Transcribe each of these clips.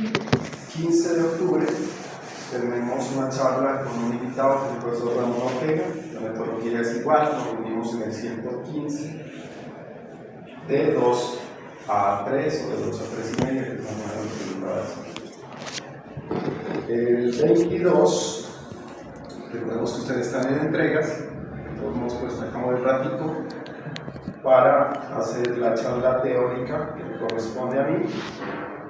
15 de octubre tenemos una charla con un invitado, que es el profesor Ramón Ortega. La metodología es igual, nos reunimos en el 115 de 2 a 3 o de 2 a 3 y media, que es la manera de el 22, recordemos que ustedes están en entregas, entonces pues sacamos el ratito para hacer la charla teórica que me corresponde a mí,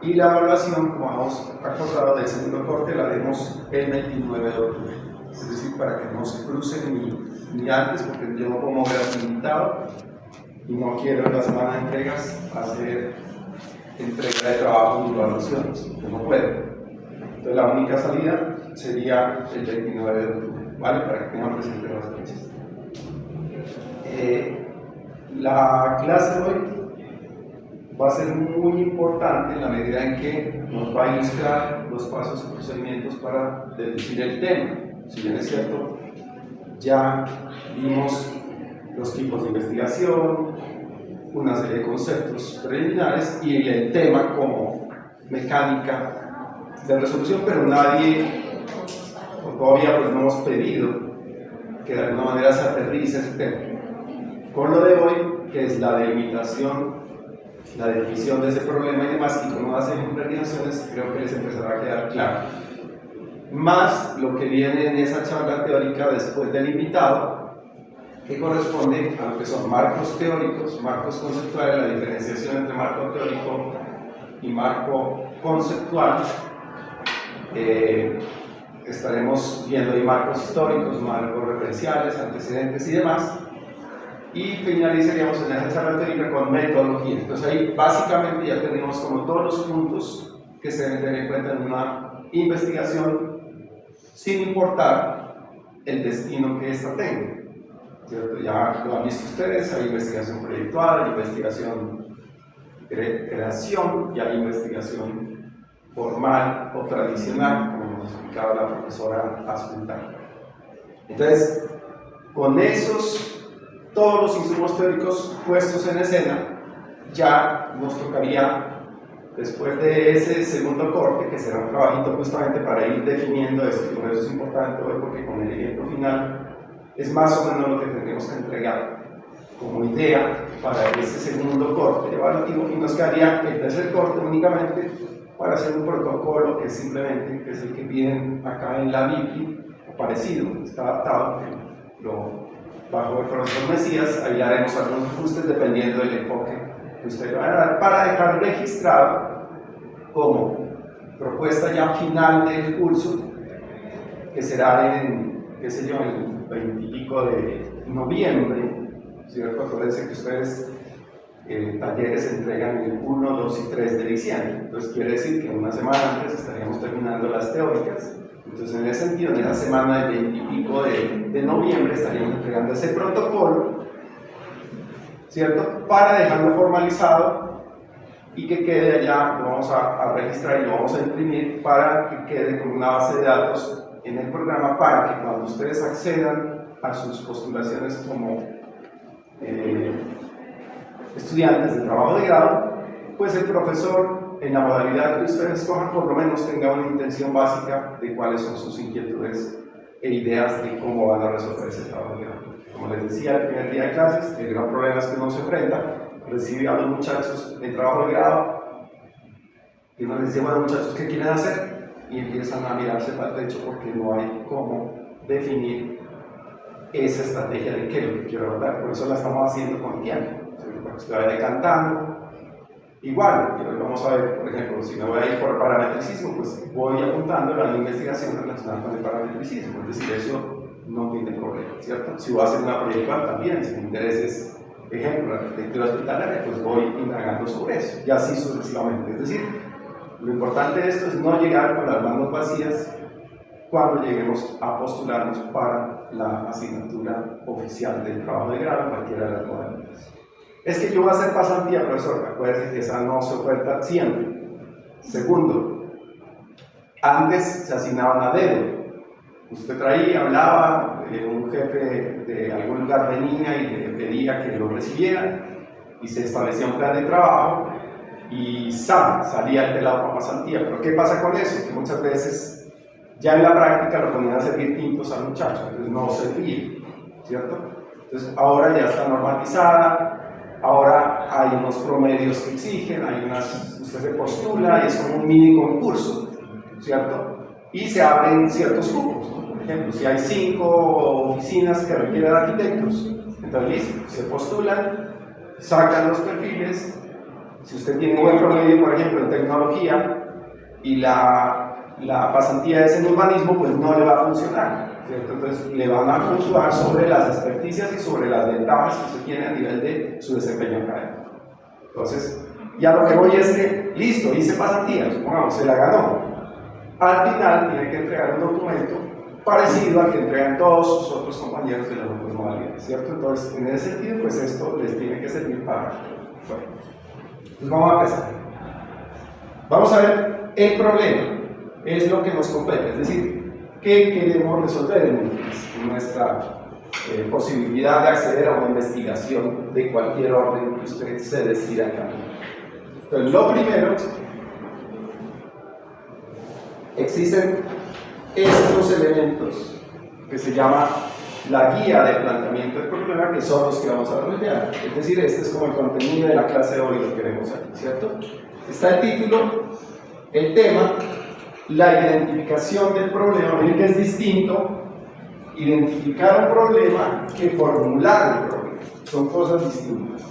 y la evaluación, como hemos acordado del segundo corte, la haremos el 29 de octubre, es decir, para que no se crucen ni antes, porque yo no puedo mover al invitado y no quiero en la semana de entregas hacer entrega de trabajo y evaluaciones, yo no puedo. Entonces la única salida sería el 29 de octubre, ¿vale? Para que tengan presente las fechas. La clase de hoy va a ser muy importante en la medida en que nos va a ilustrar los pasos y procedimientos para deducir el tema. Si bien es cierto, ya vimos los tipos de investigación, una serie de conceptos preliminares y el tema como mecánica de resolución, pero nadie, o todavía pues no hemos pedido que de alguna manera se aterrice ese tema. Con lo de hoy, que es la delimitación, la definición de ese problema y demás, y como hacen implementaciones, creo que les empezará a quedar claro. Más lo que viene en esa charla teórica después del invitado, que corresponde a lo que son marcos teóricos, marcos conceptuales, la diferenciación entre marco teórico y marco conceptual. Estaremos viendo ahí marcos históricos, marcos referenciales, antecedentes y demás. Y finalizaríamos en esa charla teórica con metodología. Entonces ahí básicamente ya tenemos como todos los puntos que se deben tener en cuenta en una investigación, sin importar el destino que ésta tenga, ¿cierto? Ya lo han visto ustedes, hay investigación proyectual, hay investigación de creación y hay investigación formal o tradicional, como nos explicaba la profesora Aspuntal. Entonces, con todos los insumos teóricos puestos en escena, ya nos tocaría, después de ese segundo corte, que será un trabajito justamente para ir definiendo esto, y por eso es importante hoy, porque con el ejemplo final es más o menos lo que tendremos que entregar como idea para ese segundo corte evaluativo, y nos quedaría el tercer corte únicamente para hacer un protocolo que simplemente, que es el que piden acá en la BIPI, o parecido, está adaptado, bajo el profesor Mesías, ahí haremos algunos ajustes dependiendo del enfoque que usted va a dar, para dejar registrado como propuesta ya final del curso, que será en, qué sé yo, el 20 y pico de noviembre, ¿cierto? Acuérdense que ustedes talleres se entregan el 1, 2 y 3 de diciembre, entonces quiere decir que una semana antes estaríamos terminando las teóricas. Entonces, en ese sentido, en esa semana del 20 y pico de noviembre estaríamos entregando ese protocolo, ¿cierto? Para dejarlo formalizado y que quede allá, lo vamos a registrar y lo vamos a imprimir para que quede con una base de datos en el programa, para que cuando ustedes accedan a sus postulaciones como estudiantes de trabajo de grado, pues el profesor, en la modalidad que ustedes escojan, por lo menos tenga una intención básica de cuáles son sus inquietudes e ideas de cómo van a resolver ese trabajo de grado. Como les decía el primer día de clases, el gran problema es que uno se enfrenta, recibe a los muchachos en trabajo de grado y uno les dice, bueno muchachos, ¿qué quieren hacer? Y empiezan a mirarse para el techo porque no hay cómo definir esa estrategia de qué es lo que quiero abordar. Por eso la estamos haciendo con tiempo, para que usted vaya decantando. Igual, vamos a ver, por ejemplo, si me voy a ir por parametricismo, pues voy apuntando a la investigación relacionada con el parametricismo, es decir, eso no tiene problema, ¿cierto? Si voy a hacer una proyectual también, si me interesa es, ejemplo, la arquitectura hospitalaria, pues voy indagando sobre eso, y así sucesivamente. Es decir, lo importante de esto es no llegar con las manos vacías cuando lleguemos a postularnos para la asignatura oficial del trabajo de grado en cualquiera de las modalidades. Es que yo voy a hacer pasantía, profesor, acuérdense que esa no se oferta siempre. Segundo, antes se asignaban a dedo. Usted traía, hablaba, un jefe de algún lugar venía y le pedía que lo recibiera y se establecía un plan de trabajo y salía el pelado con pasantía. Pero ¿qué pasa con eso? Que muchas veces ya en la práctica lo ponían a servir tintos al muchacho, entonces no servía, ¿cierto? Entonces ahora ya está normatizada, ahora hay unos promedios que exigen, usted se postula y es como un mini concurso, ¿cierto? Y se abren ciertos cupos, ¿no? Por ejemplo, si hay 5 oficinas que requieren arquitectos, entonces listo, se postulan, sacan los perfiles. Si usted tiene un buen promedio, por ejemplo, en tecnología y la pasantía es en urbanismo, pues no le va a funcionar, ¿cierto? Entonces le van a puntuar sobre las experticias y sobre las ventajas que usted tiene a nivel de su desempeño académico. Entonces, ya lo que voy es que, listo, hice pasantía, supongamos, se la ganó. Al final tiene que entregar un documento parecido al que entregan todos sus otros compañeros de las otras modalidades, ¿cierto? Entonces, en ese sentido, pues esto les tiene que servir para... Bueno, entonces vamos a empezar. Vamos a ver el problema, es lo que nos compete, es decir, qué queremos resolver en nuestra posibilidad de acceder a una investigación de cualquier orden que usted se decida caminar. Entonces, lo primero, existen estos elementos que se llama la guía de planteamiento del problema, que son los que vamos a desarrollar. Es decir, este es como el contenido de la clase de hoy, lo que vemos aquí, ¿cierto? Está el título, el tema, la identificación del problema. Miren que es distinto identificar un problema que formular el problema. Son cosas distintas.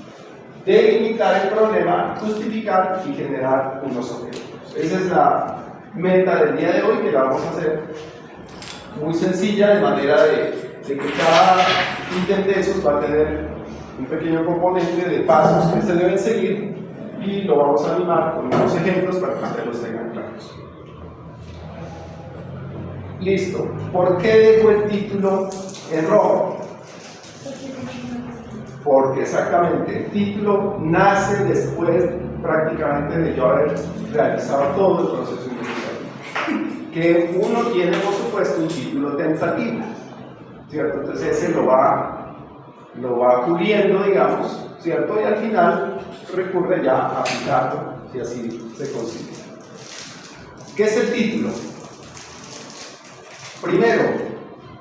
Delimitar el problema, justificar y generar unos objetivos. Esa es la meta del día de hoy, que la vamos a hacer muy sencilla, de manera de que cada ítem de esos va a tener un pequeño componente de pasos que se deben seguir, y lo vamos a animar con unos ejemplos para que ustedes los tengan claros. Listo. ¿Por qué dejo el título en rojo? Porque exactamente el título nace después prácticamente de yo haber realizado todo el proceso investigativo. Que uno tiene, por supuesto, un título tentativo, ¿cierto? Entonces ese lo va cubriendo, digamos, ¿cierto? Y al final recurre ya a aplicarlo, si así se considera. ¿Qué es el título? Primero,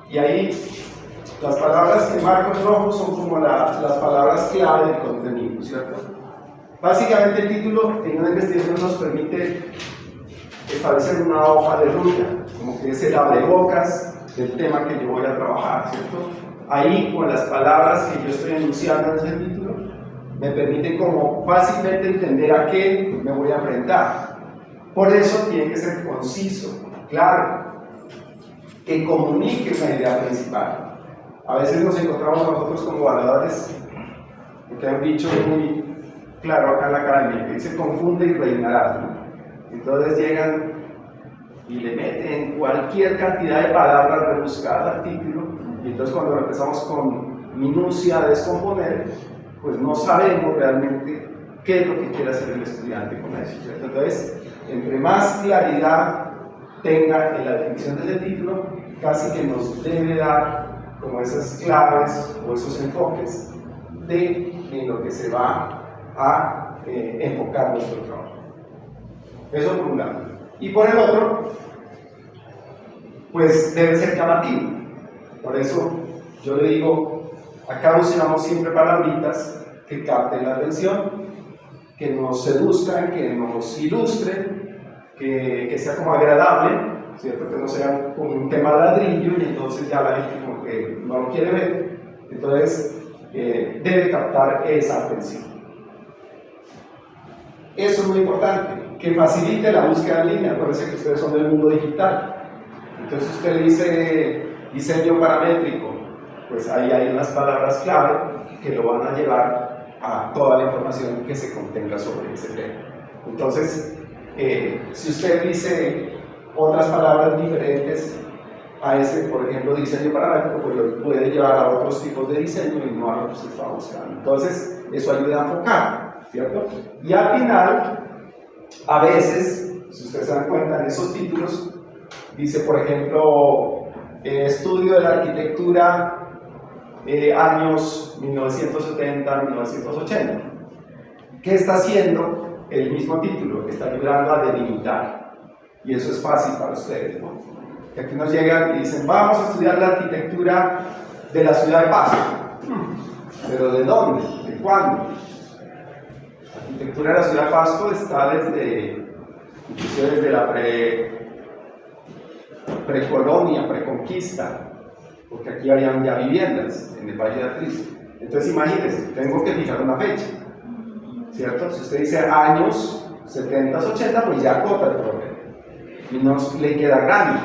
y ahí las palabras que marco en rojo son como las palabras clave del contenido, ¿cierto? Básicamente el título en una investigación nos permite establecer una hoja de ruta, como que es el abrebocas del tema que yo voy a trabajar, ¿cierto? Ahí, con las palabras que yo estoy enunciando en ese título, me permite como fácilmente entender a qué me voy a enfrentar. Por eso tiene que ser conciso, claro, que comunique una idea principal. A veces nos encontramos nosotros como evaluadores, porque hay un dicho muy claro acá en la academia, que dice confunde y reinarás, ¿no? Entonces llegan y le meten cualquier cantidad de palabras rebuscadas al título, y entonces cuando empezamos con minucia a descomponer, pues no sabemos realmente qué es lo que quiere hacer el estudiante con eso, ¿cierto? Entonces, entre más claridad tenga en la definición de ese título, casi que nos debe dar como esas claves o esos enfoques en lo que se va a enfocar nuestro trabajo. Eso por un lado. Y por el otro, pues debe ser llamativo. Por eso yo le digo, acá usamos siempre palabritas que capten la atención, que nos seduzcan, que nos ilustren, que sea como agradable, ¿cierto? Que no sea como un tema ladrillo y entonces ya la gente como que no lo quiere ver. Entonces debe captar esa atención. Eso es muy importante, que facilite la búsqueda en línea. Acuérdense que ustedes son del mundo digital. Entonces usted dice diseño paramétrico, pues ahí hay unas palabras clave que lo van a llevar a toda la información que se contenga sobre ese tema. Entonces, si usted dice otras palabras diferentes a ese, por ejemplo, diseño paramétrico, pues lo puede llevar a otros tipos de diseño y no a lo que usted está buscando. Entonces, eso ayuda a enfocar, ¿cierto? Y al final, a veces, si ustedes se dan cuenta en esos títulos, dice, por ejemplo, estudio de la arquitectura años 1970-1980. ¿Qué está haciendo? el mismo título está ayudando a delimitar. Y eso es fácil para ustedes, ¿no? Que aquí nos llegan y dicen, vamos a estudiar la arquitectura de la ciudad de Pasto. ¿Pero de dónde? ¿De cuándo? La arquitectura de la ciudad de Pasto está inclusive desde la precolonia, preconquista, porque aquí habían ya viviendas en el Valle de Atriz. Entonces imagínense, tengo que fijar una fecha, ¿cierto? Si usted dice años 70, 80, pues ya acota el problema y nos le queda grande,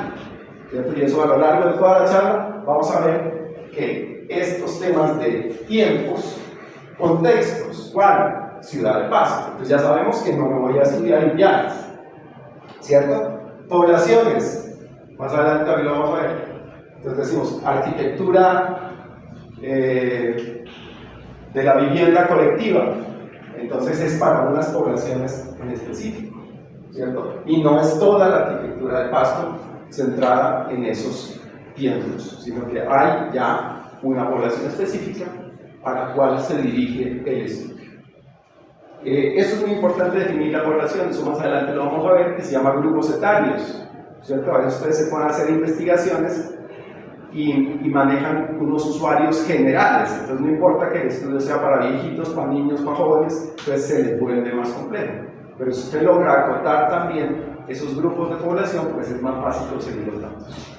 ¿cierto? Y eso a lo largo de toda la charla vamos a ver que estos temas de tiempos, contextos, ¿cuál? Ciudad de Pasto. Entonces ya sabemos que no me voy a estudiar en Pianes, ¿cierto? Poblaciones, más adelante también lo vamos a ver. Entonces decimos arquitectura de la vivienda colectiva. Entonces es para unas poblaciones en específico, ¿cierto? Y no es toda la arquitectura de Pasto centrada en esos tiempos, sino que hay ya una población específica a la cual se dirige el estudio. Esto es muy importante definir la población, eso más adelante lo vamos a ver, que se llama grupos etarios, ¿cierto? A veces ustedes se pueden hacer investigaciones y manejan unos usuarios generales, entonces no importa que el estudio sea para viejitos, para niños, para jóvenes, pues se les vuelve más complejo. Pero si usted logra acotar también esos grupos de población, pues es más fácil conseguir los datos.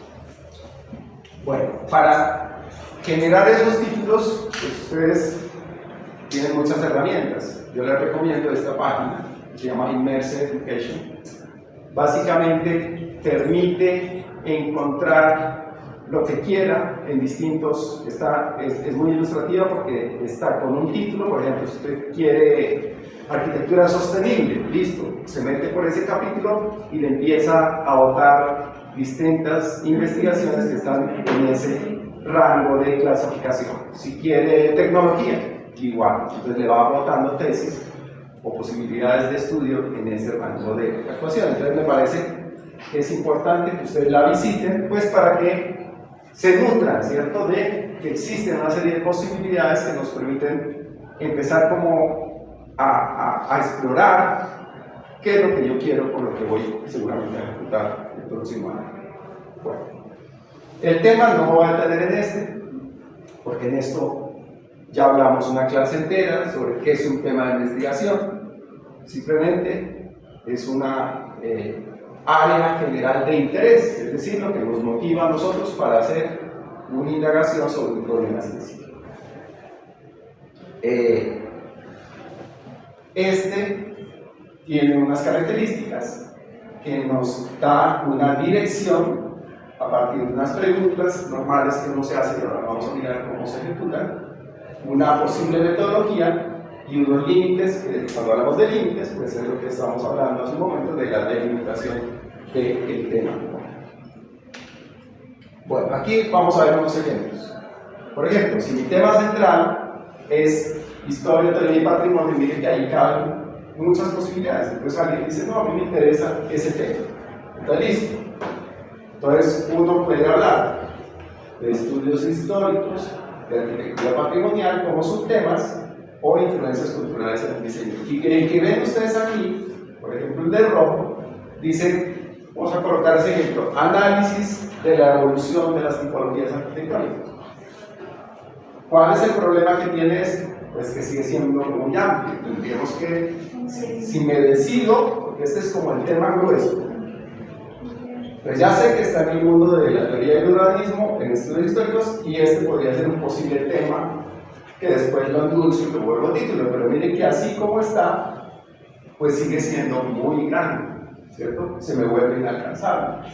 Bueno, para generar esos títulos, pues ustedes tienen muchas herramientas. Yo les recomiendo esta página, que se llama Immersive Education. Básicamente permite encontrar lo que quiera en distintos, es muy ilustrativa porque está con un título, por ejemplo, si usted quiere arquitectura sostenible, listo, se mete por ese capítulo y le empieza a botar distintas investigaciones que están en ese rango de clasificación. Si quiere tecnología, igual, entonces le va botando tesis o posibilidades de estudio en ese rango de actuación. Entonces me parece que es importante que ustedes la visiten, pues para que se nutran, ¿cierto?, de que existen una serie de posibilidades que nos permiten empezar como a explorar qué es lo que yo quiero, por lo que voy seguramente a ejecutar el próximo año. Bueno, el tema no voy a tener en este, porque en esto ya hablamos una clase entera sobre qué es un tema de investigación. Simplemente es una área general de interés, es decir, lo que nos motiva a nosotros para hacer una indagación sobre un problema específico. Este tiene unas características que nos da una dirección a partir de unas preguntas normales que uno se hace, y ahora vamos a mirar cómo se ejecutan, una posible metodología y unos límites, que cuando hablamos de límites, pues es lo que estamos hablando hace un momento, de la delimitación del tema. Bueno, aquí vamos a ver unos ejemplos. Por ejemplo, si mi tema central es historia, teoría y patrimonio, miren que ahí caben muchas posibilidades. Entonces alguien dice, no, a mí me interesa ese tema. Entonces, listo. Entonces uno puede hablar de estudios históricos, de arquitectura patrimonial como subtemas o influencias culturales en el diseño. Y el que ven ustedes aquí, por ejemplo el de rojo, dice, vamos a colocar ese ejemplo, análisis de la evolución de las tipologías arquitectónicas. ¿Cuál es el problema que tiene esto? Pues que sigue siendo muy amplio. Tendríamos que, si me decido, porque este es como el tema grueso, pues ya sé que está en el mundo de la teoría del urbanismo, en estudios históricos, y este podría ser un posible tema que después lo endulzo y lo vuelvo título, pero miren que así como está, pues sigue siendo muy grande, ¿cierto? Se me vuelve inalcanzable.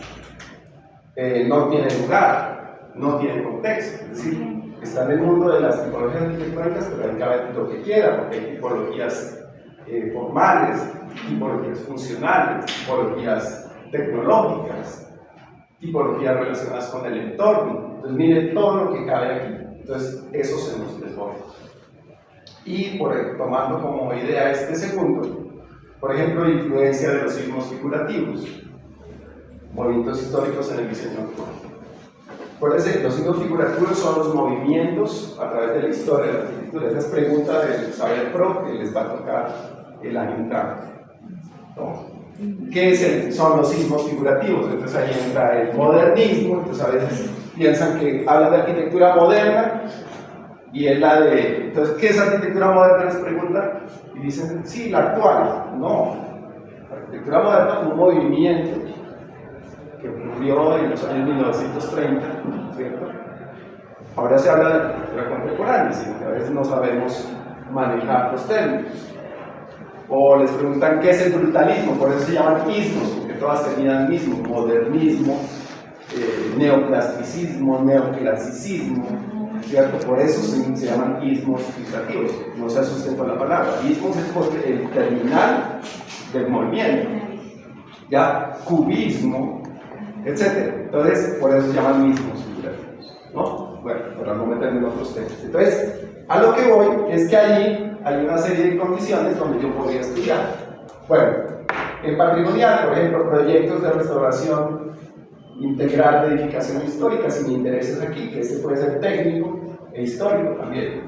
No tiene lugar, no tiene contexto, es decir, está en el mundo de las tipologías arquitectónicas, pero ahí cabe lo que quiera, porque hay tipologías formales, tipologías funcionales, tipologías tecnológicas, tipologías relacionadas con el entorno. Entonces miren todo lo que cabe aquí. Entonces eso se nos desborda. Y tomando como idea este segundo, por ejemplo, influencia de los signos figurativos, movimientos históricos en el diseño actual. Acuérdense, los signos figurativos son los movimientos a través de la historia de la arquitectura. Esa es pregunta del Saber Pro que les va a tocar el año entrante. ¿no? Son los sismos figurativos. Entonces ahí entra el modernismo. Entonces a veces piensan que hablan de arquitectura moderna y es la de... Entonces, ¿qué es arquitectura moderna? Les preguntan y dicen, sí, la actual. No, la arquitectura moderna fue un movimiento que ocurrió en los años 1930, ¿cierto? Ahora se habla de arquitectura contemporánea, sino que a veces no sabemos manejar los términos. O les preguntan qué es el brutalismo, por eso se llaman ismos, porque todas tenían mismo, modernismo, neoplasticismo, neoclasicismo, ¿cierto? Por eso se llaman ismos figurativos. No se asusten con la palabra. Ismos es porque el terminal del movimiento, ya cubismo, etc. Entonces, por eso se llaman ismos figurativos, ¿no? Bueno, para no meterme en otros temas. Entonces, a lo que voy es que allí hay una serie de condiciones donde yo podría estudiar. Bueno, en patrimonial, por ejemplo, proyectos de restauración integral de edificación histórica, sin intereses aquí, que este puede ser técnico e histórico también.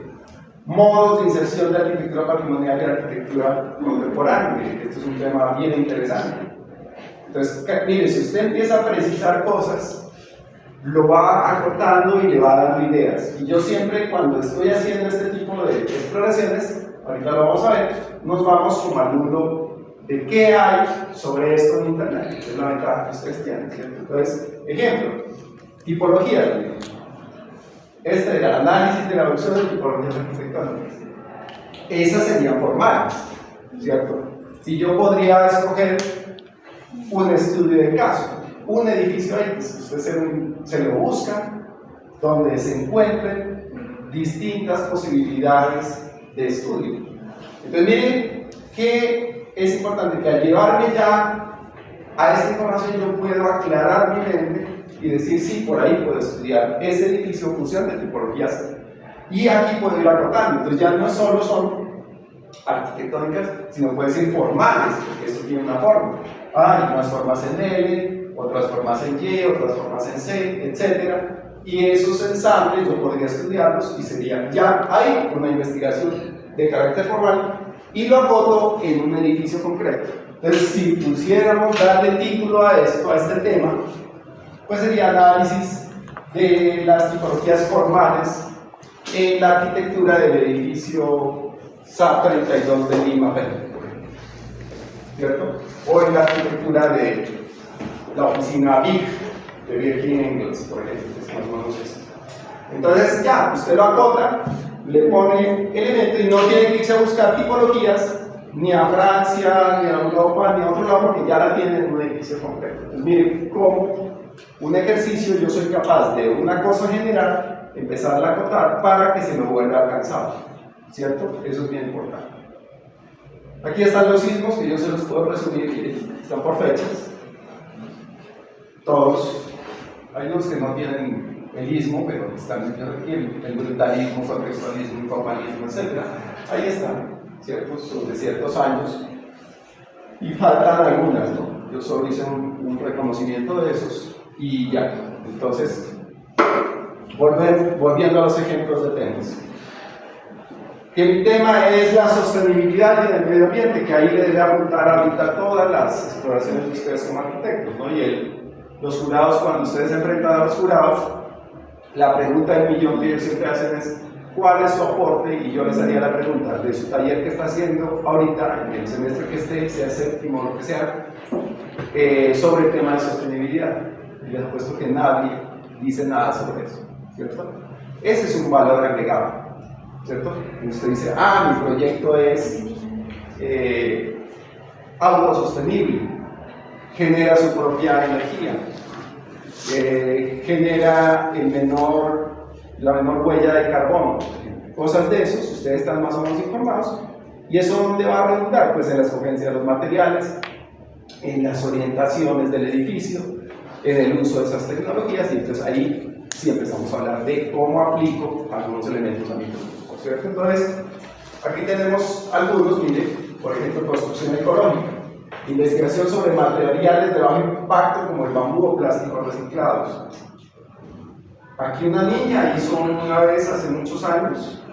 Modos de inserción de arquitectura patrimonial y arquitectura contemporánea, que este es un tema bien interesante. Entonces, mire, si usted empieza a precisar cosas, lo va acotando y le va dando ideas. Y yo siempre, cuando estoy haciendo este tipo de exploraciones, ahorita lo vamos a ver, nos vamos como al mundo de qué hay sobre esto en Internet, que es la ventaja que ustedes tienen, ¿cierto? Entonces, ejemplo, tipología. Este era el análisis de la evolución de tipologías arquitectónicas. Esas serían formales, ¿cierto? Si yo podría escoger un estudio de caso, un edificio X, usted se lo busca, donde se encuentren distintas posibilidades de estudio. Entonces, miren que es importante que al llevarme ya a esta información yo puedo aclarar mi mente y decir, sí, por ahí puedo estudiar ese edificio en función de tipologías. Y aquí puedo ir acotando. Entonces ya no solo son arquitectónicas, sino pueden ser formales, porque esto tiene una forma. Hay unas formas en L, otras formas en Y, otras formas en C, etc. Y esos ensambles yo podría estudiarlos y sería ya hay una investigación de carácter formal y lo acoto en un edificio concreto. Entonces, si pusiéramos darle título a esto, a este tema, pues sería análisis de las tipologías formales en la arquitectura del edificio SAP 32 de Lima, Perú, ¿cierto? O en la arquitectura de la oficina BIG de Virgin Engels, por ejemplo, que es más o menos eso. Entonces, ya, usted lo acota, le pone elemento y no tiene que irse a buscar tipologías ni a Francia, ni a Europa, ni a otro lado, porque ya la tiene en un edificio concreto. Entonces, miren cómo un ejercicio yo soy capaz de una cosa general empezar a acotar para que se me vuelva alcanzable, ¿cierto? Eso es bien importante. Aquí están los sismos que yo se los puedo resumir, están por fechas. Todos. Hay unos que no tienen el ismo, pero están aquí, el brutalismo, contextualismo, informalismo, etc. Ahí están, ¿ciertos? Sobre ciertos años. Y faltan algunas, ¿no? Yo solo hice un reconocimiento de esos y ya. Entonces, volviendo a los ejemplos de temas. El tema es la sostenibilidad en el medio ambiente, que ahí le debe apuntar ahorita todas las exploraciones de ustedes como arquitectos, ¿no? Y los jurados, cuando ustedes se enfrentan a los jurados, la pregunta del millón que ellos siempre hacen es ¿cuál es su aporte? Y yo les haría la pregunta de su taller que está haciendo ahorita, en el semestre que esté, sea séptimo o lo que sea, sobre el tema de sostenibilidad. Y les apuesto que nadie dice nada sobre eso, ¿cierto? Ese es un valor agregado, ¿cierto? Y usted dice, mi proyecto es autosostenible, genera su propia energía, genera la menor huella de carbono, cosas de esos, ustedes están más o menos informados, y eso ¿dónde va a redundar? Pues en la escogencia de los materiales, en las orientaciones del edificio, en el uso de esas tecnologías, y entonces ahí sí empezamos a hablar de cómo aplico algunos elementos a mi producto, ¿cierto? Entonces, aquí tenemos algunos, mire, por ejemplo, construcción ecológica, investigación sobre materiales de bajo impacto como el bambú o plásticos reciclados. Aquí una niña hizo una vez, hace muchos años,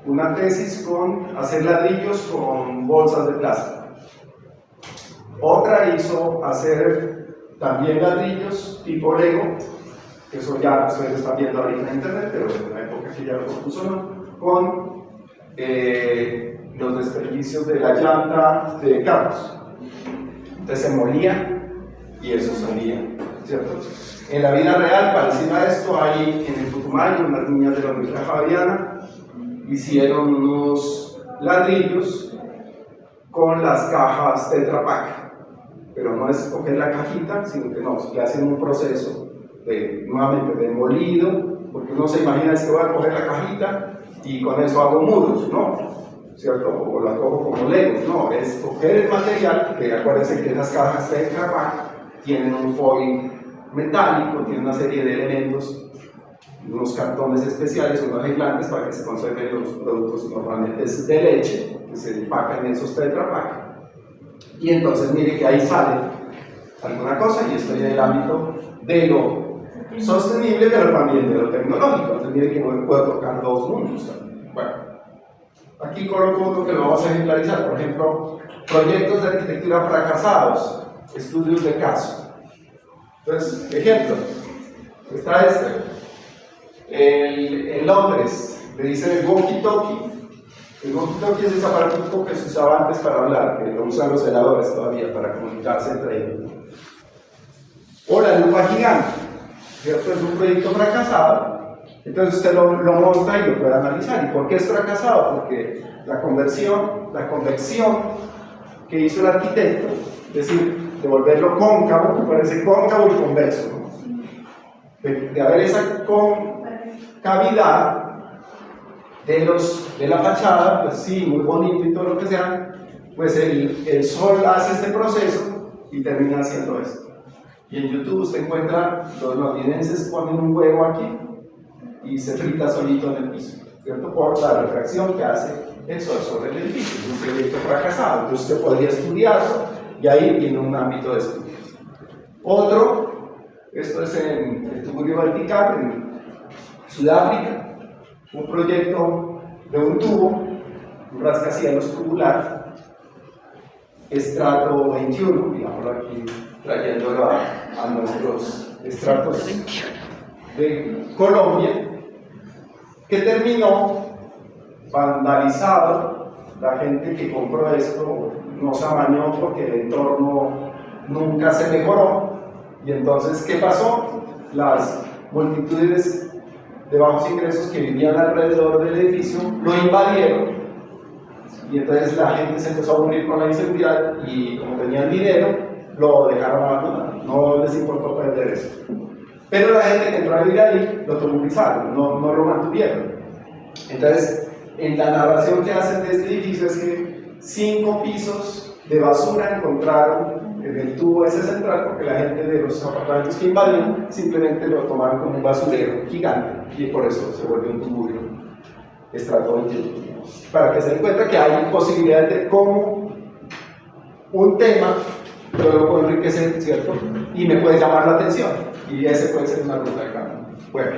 una tesis con hacer ladrillos con bolsas de plástico. Otra hizo hacer también ladrillos tipo Lego, que eso ya ustedes están viendo ahorita en internet, pero en la época que ya lo propuso, ¿no? Con los desperdicios de la llanta de carros. Entonces se molía y eso salía, ¿cierto? En la vida real, parecido a esto, hay en el Putumayo, unas niñas de la Universidad Javeriana hicieron unos ladrillos con las cajas Tetra Pak, pero no es coger la cajita, sino que no, le hacen un proceso nuevamente de molido, porque uno se imagina es que voy a coger la cajita y con eso hago muros, ¿no? ¿Cierto? O la cojo como Legos, no, es coger el material, que acuérdense que esas cajas Tetra Pak tienen un foil metálico, tienen una serie de elementos, unos cartones especiales, unos aislantes para que se conserven los productos normalmente de leche, que se empacan en esos Tetra Pak. Y entonces mire que ahí sale alguna cosa, y estoy en el ámbito de lo sostenible, pero también de lo tecnológico. Entonces mire que no puedo tocar dos mundos. Bueno, aquí coloco uno que lo vamos a ejemplarizar, por ejemplo, proyectos de arquitectura fracasados, estudios de caso. Entonces, ejemplo, está en Londres, le dicen el walkie-talkie. El walkie-talkie es ese aparato que se usaba antes para hablar, que lo usan los celadores todavía para comunicarse entre ellos. O la lupa gigante, ¿cierto? Es un proyecto fracasado, entonces usted lo monta y lo puede analizar. ¿Y por qué es fracasado? Porque la convección que hizo el arquitecto, es decir, de volverlo cóncavo, que parece cóncavo y convexo, ¿no? de haber esa concavidad de la fachada, pues sí, muy bonito y todo lo que sea, pues el sol hace este proceso y termina haciendo esto. Y en YouTube usted encuentra, los londinenses ponen un huevo aquí y se frita solito en el piso, ¿cierto? Por la refracción que hace el sol sobre el edificio. Es un proyecto fracasado, entonces usted podría estudiarlo y ahí viene un ámbito de estudio. Otro, esto es en el tuburio vertical, en Sudáfrica, un proyecto de un tubo, un rascacielos tubular, estrato 21, digámoslo aquí, trayéndolo a nuestros estratos de Colombia, que terminó vandalizado. La gente que compró esto no se amañó porque el entorno nunca se mejoró. Y entonces, ¿qué pasó? Las multitudes de bajos ingresos que vivían alrededor del edificio lo invadieron, y entonces la gente se empezó a unir con la inseguridad y como tenían dinero, lo dejaron abandonado, no les importó perder eso. Pero la gente que entró a vivir ahí lo tumorizaron, no lo mantuvieron. Entonces, en la narración que hacen de este edificio es que 5 pisos de basura encontraron en el tubo ese central, porque la gente de los apartamentos que invadieron simplemente lo tomaron como un basurero gigante, y por eso se volvió un tuburio estrato 21. Para que se den cuenta que hay posibilidades de cómo un tema yo lo puedo enriquecer, ¿cierto? Y me puede llamar la atención, y ese puede ser una ruta de cambio. Bueno,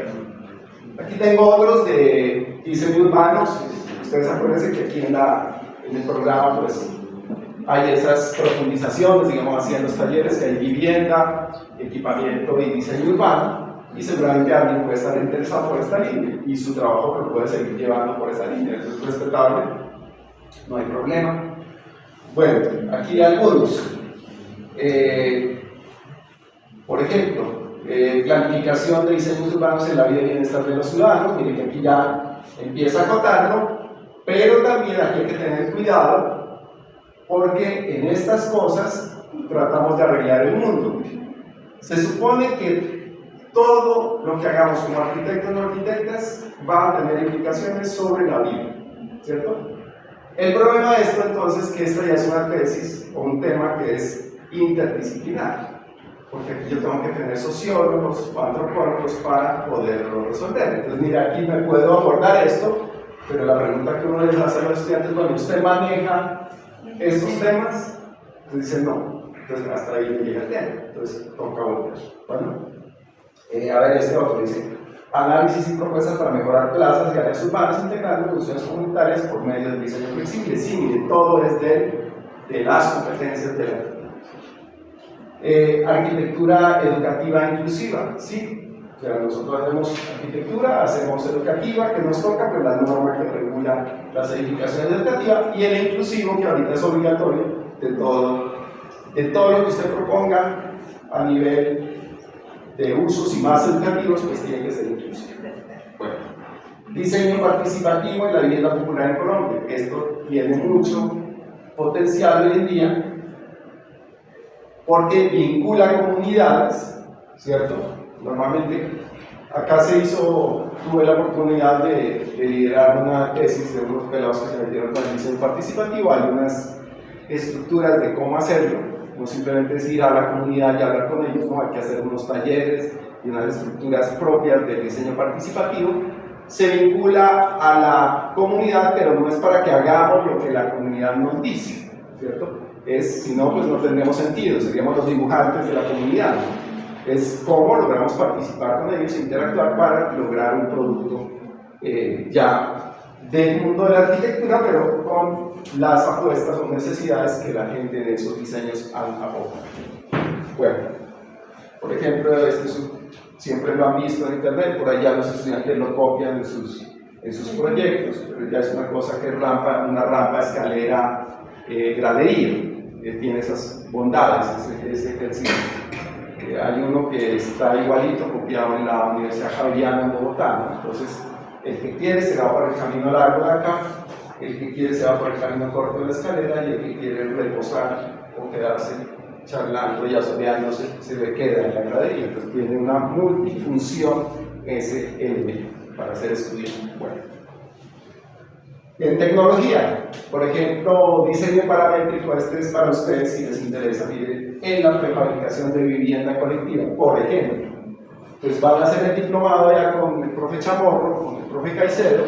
aquí tengo otros de diseño urbanos. Ustedes acuérdense que aquí en el programa pues hay esas profundizaciones, digamos así, en los talleres, que hay vivienda, equipamiento y diseño urbano, y seguramente alguien puede estar interesado por esta línea y su trabajo lo puede seguir llevando por esa línea. Eso es respetable, no hay problema. Bueno, aquí hay algunos. Por ejemplo, planificación de diseños urbanos en la vida y bienestar de los ciudadanos. Miren que aquí ya empieza a acotarlo, pero también aquí hay que tener cuidado, porque en estas cosas tratamos de arreglar el mundo. Se supone que todo lo que hagamos como arquitectos o arquitectas va a tener implicaciones sobre la vida, ¿cierto? El problema de esto entonces es que esta ya es una tesis o un tema que es interdisciplinario, porque aquí yo tengo que tener sociólogos o antropólogos para poderlo resolver. Entonces, mira, aquí me puedo abordar esto, pero la pregunta que uno les hace a los estudiantes, bueno, ¿usted maneja estos temas? Entonces dicen, no. Entonces, hasta ahí me llega el tema. Entonces, toca volver. Bueno, a ver, este otro dice, análisis y propuestas para mejorar plazas y áreas urbanas integrando funciones comunitarias por medio del diseño flexible. Sí, mire, todo es de las competencias de la arquitectura. Arquitectura educativa inclusiva, ¿sí? O sea, nosotros hacemos arquitectura, hacemos educativa, que nos toca, pues la norma que regula las edificaciones educativas, y el inclusivo, que ahorita es obligatorio de todo lo que usted proponga a nivel de usos y más educativos, pues tiene que ser inclusivo. Bueno, diseño participativo en la vivienda popular en Colombia. Esto tiene mucho potencial hoy en día porque vincula comunidades, ¿cierto? Normalmente, acá tuve la oportunidad de liderar una tesis de unos pelados que se metieron con el diseño participativo, algunas estructuras de cómo hacerlo, no simplemente es ir a la comunidad y hablar con ellos, no, hay que hacer unos talleres y unas estructuras propias del diseño participativo. Se vincula a la comunidad, pero no es para que hagamos lo que la comunidad nos dice, ¿cierto? Si no, pues no tendríamos sentido, seríamos los dibujantes de la comunidad. Es cómo logramos participar con ellos e interactuar para lograr un producto ya del mundo de la arquitectura, pero con las apuestas o necesidades que la gente de esos diseños aporta. Bueno, por ejemplo, siempre lo han visto en internet, por allá los estudiantes lo copian en sus proyectos, pero ya es una cosa que es una rampa, escalera, gradería, tiene esas bondades, ese ejercicio. Hay uno que está igualito, copiado en la Universidad Javeriana en Bogotá, ¿no? Entonces, el que quiere se va por el camino largo de acá, el que quiere se va por el camino corto de la escalera, y el que quiere reposar o quedarse charlando y asoleándose se le queda en la gradería. Entonces tiene una multifunción ese elemento para ser estudiante. Bueno. En tecnología, por ejemplo, diseño paramétrico, este es para ustedes si les interesa, miren, en la prefabricación de vivienda colectiva, por ejemplo. Pues van a hacer el diplomado ya con el profe Chamorro, con el profe Caicedo,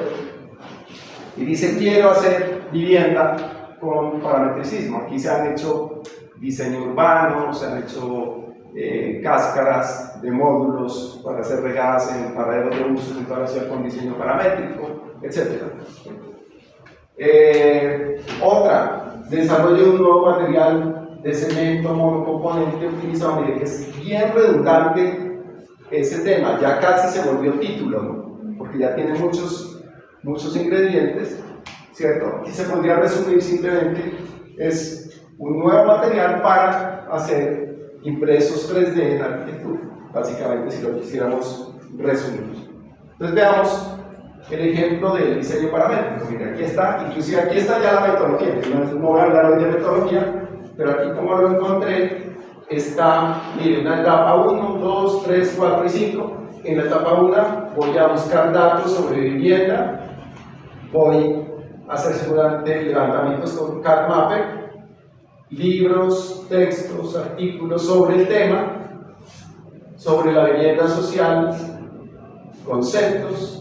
y dice, quiero hacer vivienda con parametricismo. Aquí se han hecho diseño urbano, se han hecho cáscaras de módulos para hacer regadas en paraderos de usos en toda la ciudad con diseño paramétrico, etc. Otra, desarrollo de un nuevo material de cemento monocomponente utilizado. Mire que es bien redundante ese tema, ya casi se volvió título, ¿no? Porque ya tiene muchos ingredientes, ¿cierto? Aquí se podría resumir simplemente, es un nuevo material para hacer impresos 3D en arquitectura, básicamente, si lo quisiéramos resumir. Entonces veamos el ejemplo del diseño paramétrico. Mira, aquí está, inclusive aquí está ya la metodología. No voy a hablar hoy de metodología, pero aquí como lo encontré, está, mire, una etapa 1, 2, 3, 4 y 5. En la etapa 1 voy a buscar datos sobre vivienda, voy a hacer seguramente levantamientos con CAD-Mapper, libros, textos, artículos sobre el tema, sobre la vivienda social, conceptos,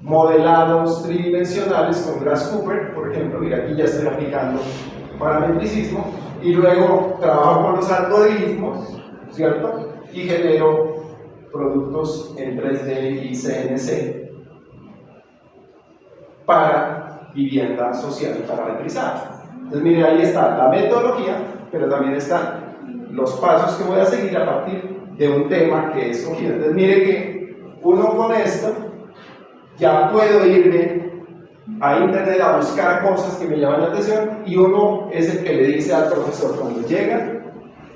modelados tridimensionales con Grasshopper, por ejemplo. Mira, aquí ya estoy aplicando parametricismo, y luego trabajo con los algoritmos, ¿cierto? Y genero productos en 3D y CNC para vivienda social parametrizada. Entonces, mire, ahí está la metodología, pero también están los pasos que voy a seguir a partir de un tema que he escogido. Entonces, mire que uno con esto ya puedo irme a internet a buscar cosas que me llaman la atención, y uno es el que le dice al profesor cuando llega.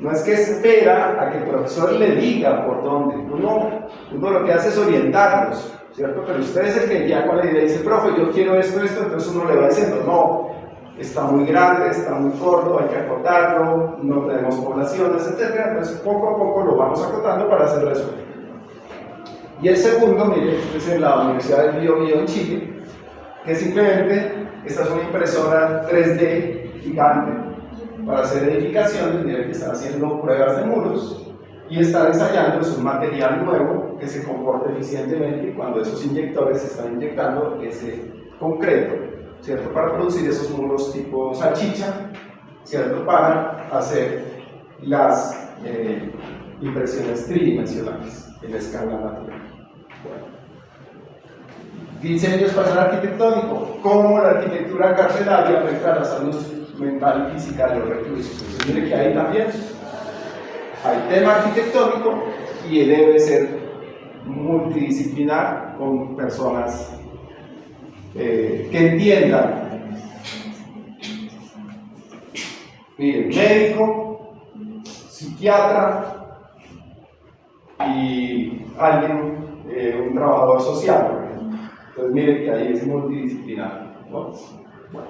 No es que espera a que el profesor le diga por dónde, uno lo que hace es orientarlos, ¿cierto? Pero usted es el que ya con la idea dice, profe, yo quiero esto, entonces uno le va diciendo, no, está muy grande, está muy corto, hay que acotarlo, no tenemos poblaciones, etc. Entonces poco a poco lo vamos acotando para hacer resumen. Y el segundo, mire, este es en la Universidad del Biobío en Chile, que simplemente, esta es una impresora 3D gigante para hacer edificaciones. Mire que están haciendo pruebas de muros y están ensayando, es un material nuevo que se comporta eficientemente cuando esos inyectores están inyectando ese concreto, ¿cierto? Para producir esos muros tipo salchicha, ¿cierto? Para hacer las impresiones tridimensionales en escala natural. Bueno. Diseño espacial arquitectónico, cómo la arquitectura carcelaria afecta a la salud mental y física de los reclusos. Entonces, mire que ahí también tema arquitectónico y debe ser multidisciplinar con personas que entiendan. Miren, médico, psiquiatra y alguien, un trabajador social, por ejemplo. Entonces miren que ahí es multidisciplinar, ¿no? Bueno.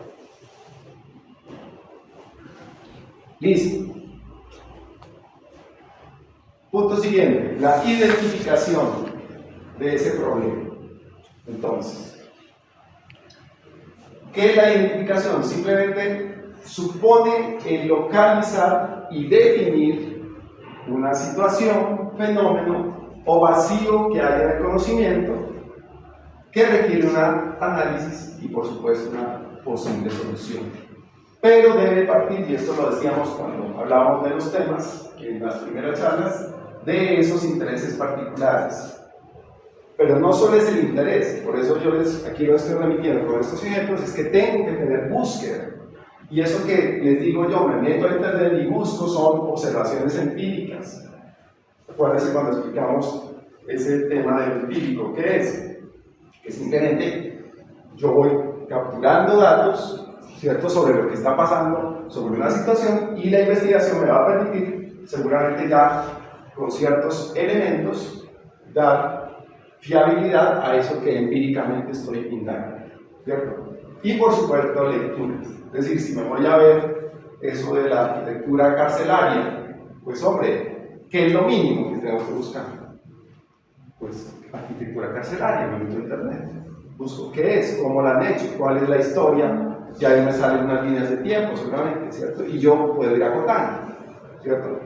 Listo. Punto siguiente, la identificación de ese problema. Entonces, ¿qué es la identificación? Simplemente supone el localizar y definir una situación, fenómeno o vacío que haya en el conocimiento que requiere un análisis y por supuesto una posible solución. Pero debe partir, y esto lo decíamos cuando hablábamos de los temas en las primeras charlas, de esos intereses particulares. Pero no solo es el interés, por eso yo aquí lo estoy remitiendo con estos ejemplos, es que tengo que tener búsqueda. Y eso que les digo yo, me meto a internet y busco, son observaciones empíricas. Acuérdense cuando explicamos ese tema del empírico, ¿qué es? Que simplemente yo voy capturando datos, ¿cierto?, sobre lo que está pasando, sobre una situación, y la investigación me va a permitir, seguramente ya con ciertos elementos, dar fiabilidad a eso que empíricamente estoy indagando, ¿cierto? Y por supuesto lecturas, es decir, si me voy a ver eso de la arquitectura carcelaria, pues hombre, ¿qué es lo mínimo que tengo que buscar? Pues arquitectura carcelaria, me meto a internet, busco qué es, cómo la han hecho, cuál es la historia, y ahí me salen unas líneas de tiempo seguramente, ¿cierto? Y yo puedo ir acotando, ¿cierto?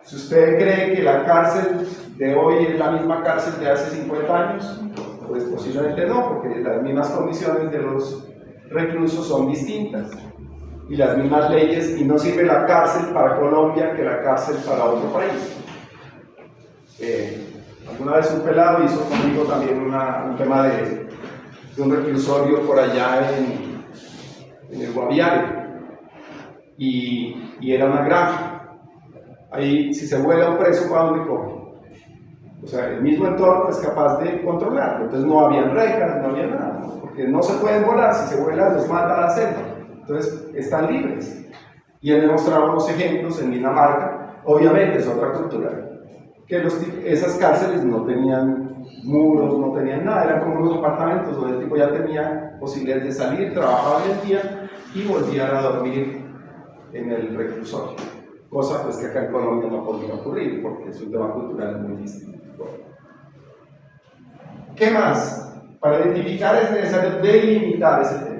Si usted cree que la cárcel de hoy es la misma cárcel de hace 50 años, pues posiblemente no, porque las mismas condiciones de los reclusos son distintas y las mismas leyes, y no sirve la cárcel para Colombia que la cárcel para otro país. Alguna vez un pelado hizo conmigo también un tema de un reclusorio por allá en el Guaviare, y era una granja. Ahí, si se vuela un preso, ¿para dónde corre? O sea, el mismo entorno es capaz de controlarlo. Entonces no habían rejas, no había nada, ¿no? Porque no se pueden volar, si se vuelan los mata a la selva. Entonces están libres. Y él me mostraba unos ejemplos en Dinamarca, obviamente es otra cultura, que esas cárceles no tenían muros, no tenían nada, eran como unos apartamentos donde el tipo ya tenía posibilidades de salir, trabajaba en el día y volvía a dormir en el reclusorio. Cosa pues que acá en Colombia no podría ocurrir porque es un tema cultural muy distinto. Bueno. ¿Qué más? Para identificar es necesario delimitar ese tema.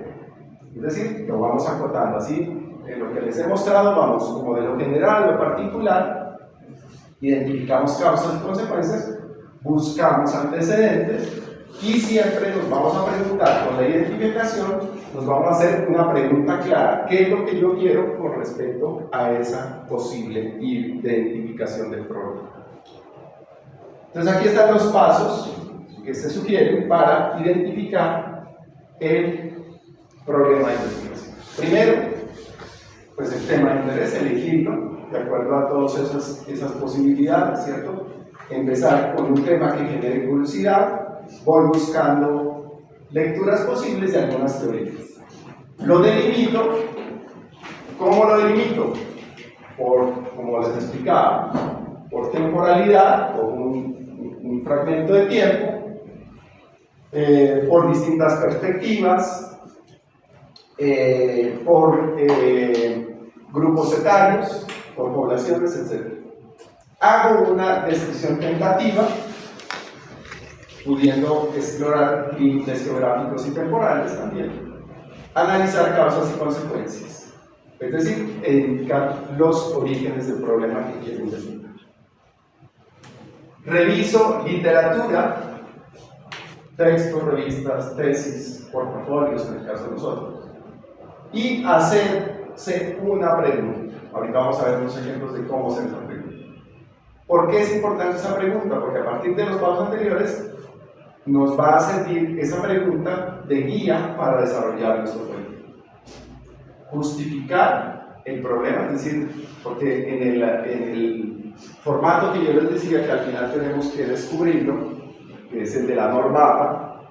Es decir, lo vamos acotando así. En lo que les he mostrado vamos como de lo general a lo particular, identificamos causas y consecuencias, buscamos antecedentes y siempre nos vamos a preguntar con la identificación, nos vamos a hacer una pregunta clara: ¿qué es lo que yo quiero con respecto a esa posible identificación del problema? Entonces aquí están los pasos que se sugieren para identificar el problema de investigación. Primero, pues el tema de interés, elegirlo de acuerdo a todas esas posibilidades, ¿cierto? Empezar con un tema que genere curiosidad, voy buscando lecturas posibles de algunas teorías. Lo delimito. ¿Cómo lo delimito? Como les explicaba, por temporalidad, por un fragmento de tiempo, por distintas perspectivas, por grupos etarios, por poblaciones, etc. Hago una descripción tentativa, pudiendo explorar límites geográficos y temporales también, analizar causas y consecuencias, es decir, identificar los orígenes del problema que quiero investigar. Reviso literatura, textos, revistas, tesis, portafolios, en el caso de nosotros, y hacerse una pregunta. Ahorita vamos a ver unos ejemplos de cómo hacer esa pregunta. ¿Por qué es importante esa pregunta? Porque a partir de los pasos anteriores nos va a servir esa pregunta de guía para desarrollar nuestro proyecto. Justificar el problema, es decir, porque en el formato que yo les decía que al final tenemos que descubrirlo, que es el de la norma APA,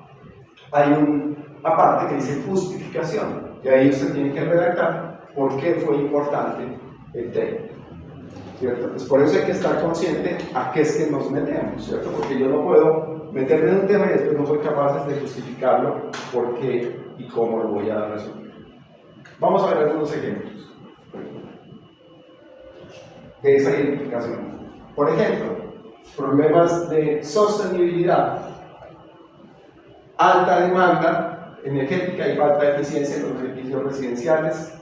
hay una parte que dice justificación, y ahí usted tiene que redactar por qué fue importante el tema, ¿cierto? Pues por eso hay que estar consciente a qué es que nos metemos, ¿cierto? Porque yo no puedo meterme en un tema y después no soy capaz de justificarlo por qué y cómo lo voy a resolver. Vamos a ver algunos ejemplos de esa identificación. Por ejemplo, problemas de sostenibilidad, alta demanda energética y falta de eficiencia en los edificios residenciales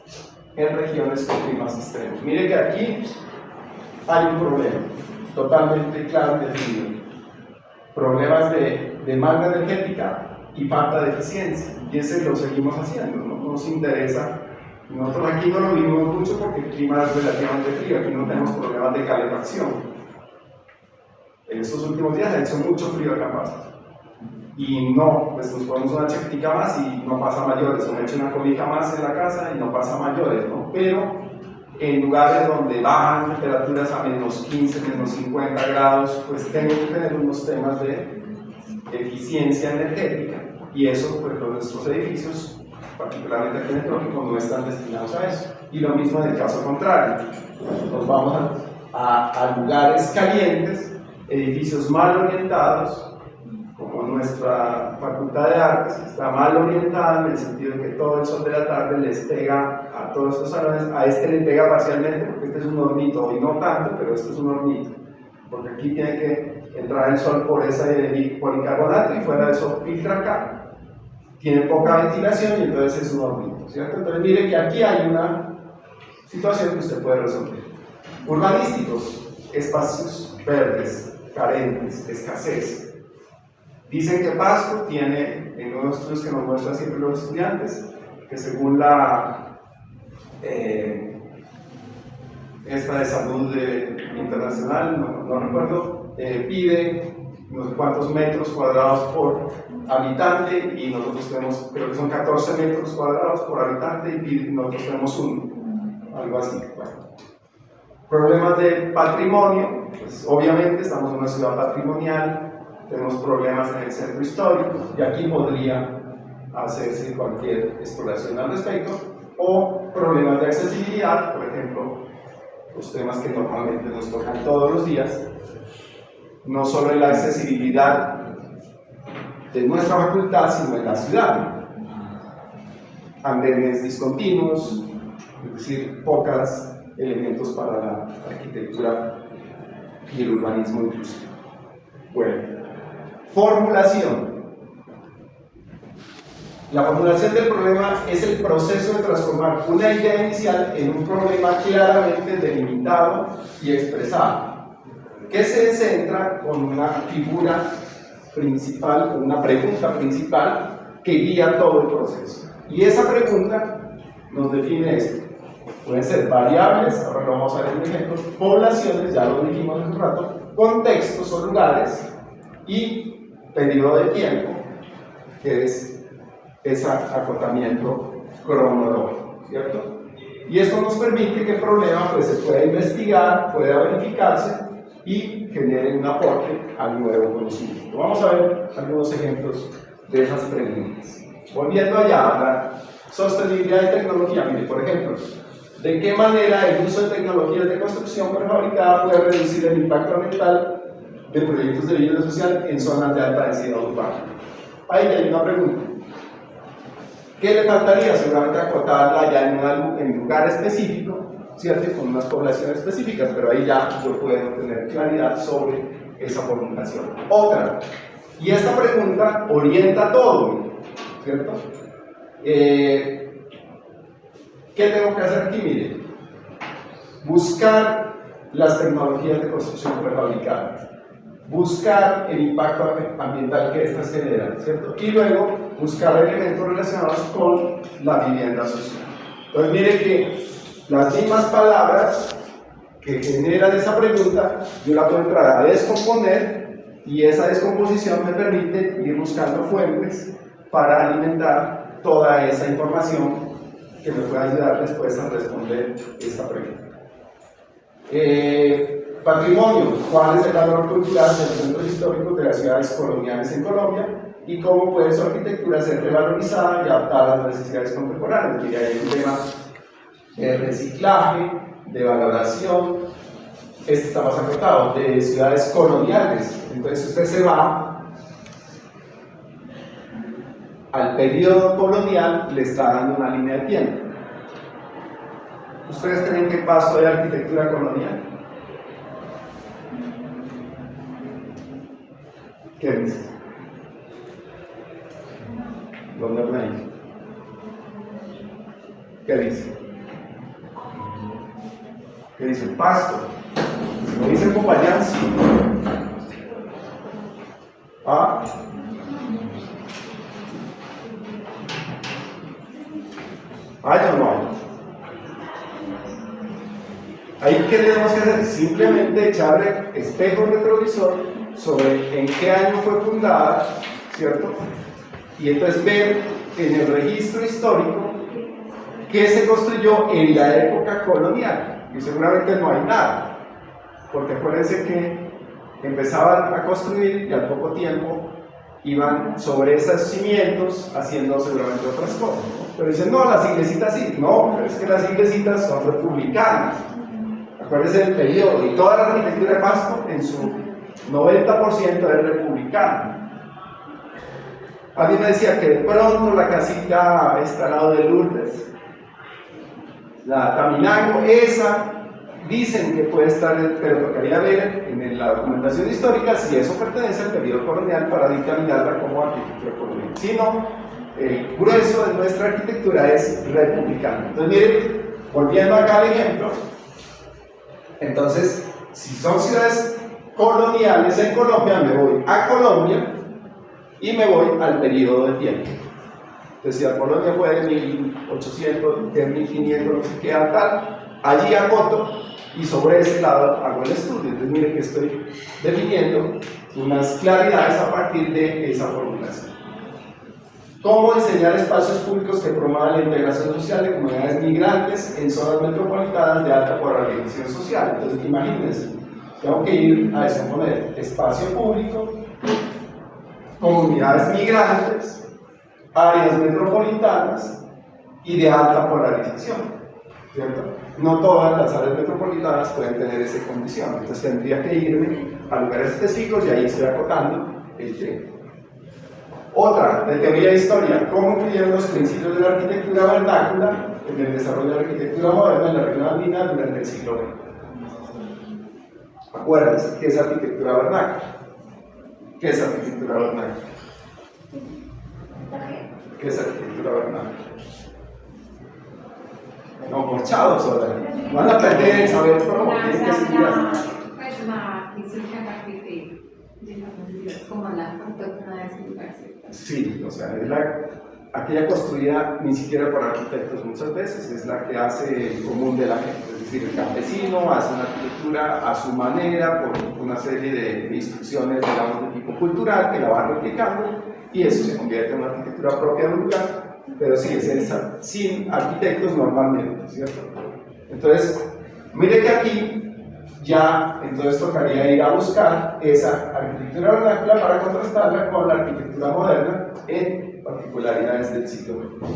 en regiones con climas extremos. Mire que aquí hay un problema totalmente claro y definido. Problemas de demanda energética y falta de eficiencia, y ese lo seguimos haciendo, no nos interesa. Nosotros aquí no lo vivimos mucho porque el clima es relativamente frío, aquí no tenemos problemas de calefacción. En estos últimos días ha hecho mucho frío acá en Pasto. Y no, pues nos ponemos una chaquetica más y no pasa mayores, o me echo una cobija más en la casa y no pasa mayores, ¿no? Pero en lugares donde bajan temperaturas a menos 15, menos 50 grados, pues tengo que tener unos temas de eficiencia energética, y eso, pues nuestros edificios, particularmente aquí en el trópico, no están destinados a eso. Y lo mismo en el caso contrario, nos vamos a lugares calientes, edificios mal orientados, como nuestra Facultad de Artes, que está mal orientada en el sentido de que todo el sol de la tarde les pega a todos estos salones. A este le pega parcialmente porque este es un hornito, y no tanto, pero este es un hornito, porque aquí tiene que entrar el sol por ese policarbonato y fuera de eso filtra acá. Tiene poca ventilación y entonces es un hornito, ¿cierto? Entonces mire que aquí hay una situación que usted puede resolver. Urbanísticos, espacios verdes, carentes, escasez. Dicen que Pasto tiene, en uno de los estudios que nos muestran siempre los estudiantes, que según la esta de salud internacional, no recuerdo, pide no sé cuántos metros cuadrados por habitante, y nosotros tenemos, creo que son 14 metros cuadrados por habitante, y nosotros tenemos algo así. Bueno. Problemas de patrimonio, pues obviamente estamos en una ciudad patrimonial, tenemos problemas en el centro histórico, y aquí podría hacerse cualquier exploración al respecto, o problemas de accesibilidad, por ejemplo, los temas que normalmente nos tocan todos los días, no solo en la accesibilidad de nuestra facultad, sino en la ciudad. Andenes discontinuos, es decir, pocos elementos para la arquitectura y el urbanismo inclusive. Bueno, formulación. La formulación del problema es el proceso de transformar una idea inicial en un problema claramente delimitado y expresado, que se centra con una figura principal, con una pregunta principal que guía todo el proceso. Y esa pregunta nos define esto. Pueden ser variables, ahora lo vamos a ver en un ejemplo, poblaciones, ya lo dijimos hace un rato, contextos o lugares, y periodo de tiempo, que es ese acotamiento cronológico, ¿cierto? Y esto nos permite que el problema pues, se pueda investigar, pueda verificarse y genere un aporte al nuevo conocimiento. Vamos a ver algunos ejemplos de esas preguntas. Volviendo allá a la sostenibilidad de tecnología, mire, por ejemplo, ¿de qué manera el uso de tecnologías de construcción prefabricada puede reducir el impacto ambiental de proyectos de vivienda social en zonas de alta densidad urbana? Ahí hay una pregunta. ¿Qué le faltaría? Seguramente acotarla ya en un lugar específico, ¿cierto? Con unas poblaciones específicas, pero ahí ya yo puedo tener claridad sobre esa formulación. Otra, y esta pregunta orienta todo, ¿cierto? ¿Qué tengo que hacer aquí? Mire, buscar las tecnologías de construcción prefabricadas, buscar el impacto ambiental que estas generan, ¿cierto? Y luego buscar elementos relacionados con la vivienda social. Entonces mire que las mismas palabras que generan esa pregunta, yo la puedo entrar a descomponer, y esa descomposición me permite ir buscando fuentes para alimentar toda esa información que me pueda ayudar después a responder esta pregunta. Patrimonio, cuál es el valor cultural de los centros históricos de las ciudades coloniales en Colombia y cómo puede su arquitectura ser revalorizada y adaptada a las necesidades contemporáneas. Mira, hay un tema de reciclaje, de valoración, este está más acotado, de ciudades coloniales. Entonces usted se va al periodo colonial, le está dando una línea de tiempo. ¿Ustedes creen que pasó de arquitectura colonial? ¿Qué dice? ¿Dónde organiza? ¿Qué dice? ¿Qué dice? El Pasto. Si no dice Popayán, sí. ¿Ah? ¿Hay o no hay? Ahí, ¿qué tenemos que hacer? Simplemente echarle espejo retrovisor sobre en qué año fue fundada, ¿cierto? Y entonces ver en el registro histórico qué se construyó en la época colonial. Y seguramente no hay nada, porque acuérdense que empezaban a construir y al poco tiempo iban sobre esos cimientos haciendo seguramente otras cosas, ¿no? Pero dicen, no, las iglesitas sí. No, pero es que las iglesitas son republicanas. Acuérdense del periodo, y toda la arquitectura de Pasto en su 90% es republicana. Alguien me decía que de pronto la casita está al lado de Lourdes, la Taminango, esa dicen que puede estar, pero tocaría ver en la documentación histórica si eso pertenece al periodo colonial para dictaminarla como arquitectura colonial. Si no, el grueso de nuestra arquitectura es republicana. Entonces miren, volviendo acá al ejemplo, entonces si son ciudades coloniales en Colombia, me voy a Colombia y me voy al periodo de tiempo. Entonces, si la Colombia fue de 1800, de 1500, no sé qué, a tal, allí acoto y sobre ese lado hago el estudio. Entonces, miren que estoy definiendo unas claridades a partir de esa formulación. ¿Cómo diseñar espacios públicos que promuevan la integración social de comunidades migrantes en zonas metropolitanas de alta polarización social? Entonces, imagínense, tengo que ir a descomponer espacio público, comunidades migrantes, áreas metropolitanas y de alta polarización, ¿cierto? No todas las áreas metropolitanas pueden tener esa condición, entonces tendría que irme a lugares específicos y ahí estoy acotando el tema. Otra, de teoría de historia, cómo influyeron los principios de la arquitectura vernácula en el desarrollo de la arquitectura moderna en la región andina durante el siglo XX. Acuérdense, ¿qué es arquitectura vernácula? ¿Qué es arquitectura vernácula? ¿Qué es arquitectura vernácula? No, corchados ahora. Van a aprender el saber cómo tienen que estudiar. Pues la que surge a partir de las necesidades, como la autóctona de ese lugar, ¿cierto? Sí, o sea, es aquella construida ni siquiera por arquitectos muchas veces, es la que hace el común de la gente, es decir, el campesino hace una arquitectura a su manera, por una serie de instrucciones, digamos, de tipo cultural, que la va replicando, y eso se convierte en una arquitectura propia del lugar, pero sí, es esa, sin arquitectos normalmente, ¿cierto? Entonces, mire que aquí ya, entonces tocaría ir a buscar esa arquitectura vernácula para contrastarla con la arquitectura moderna en particularidades del siglo XX.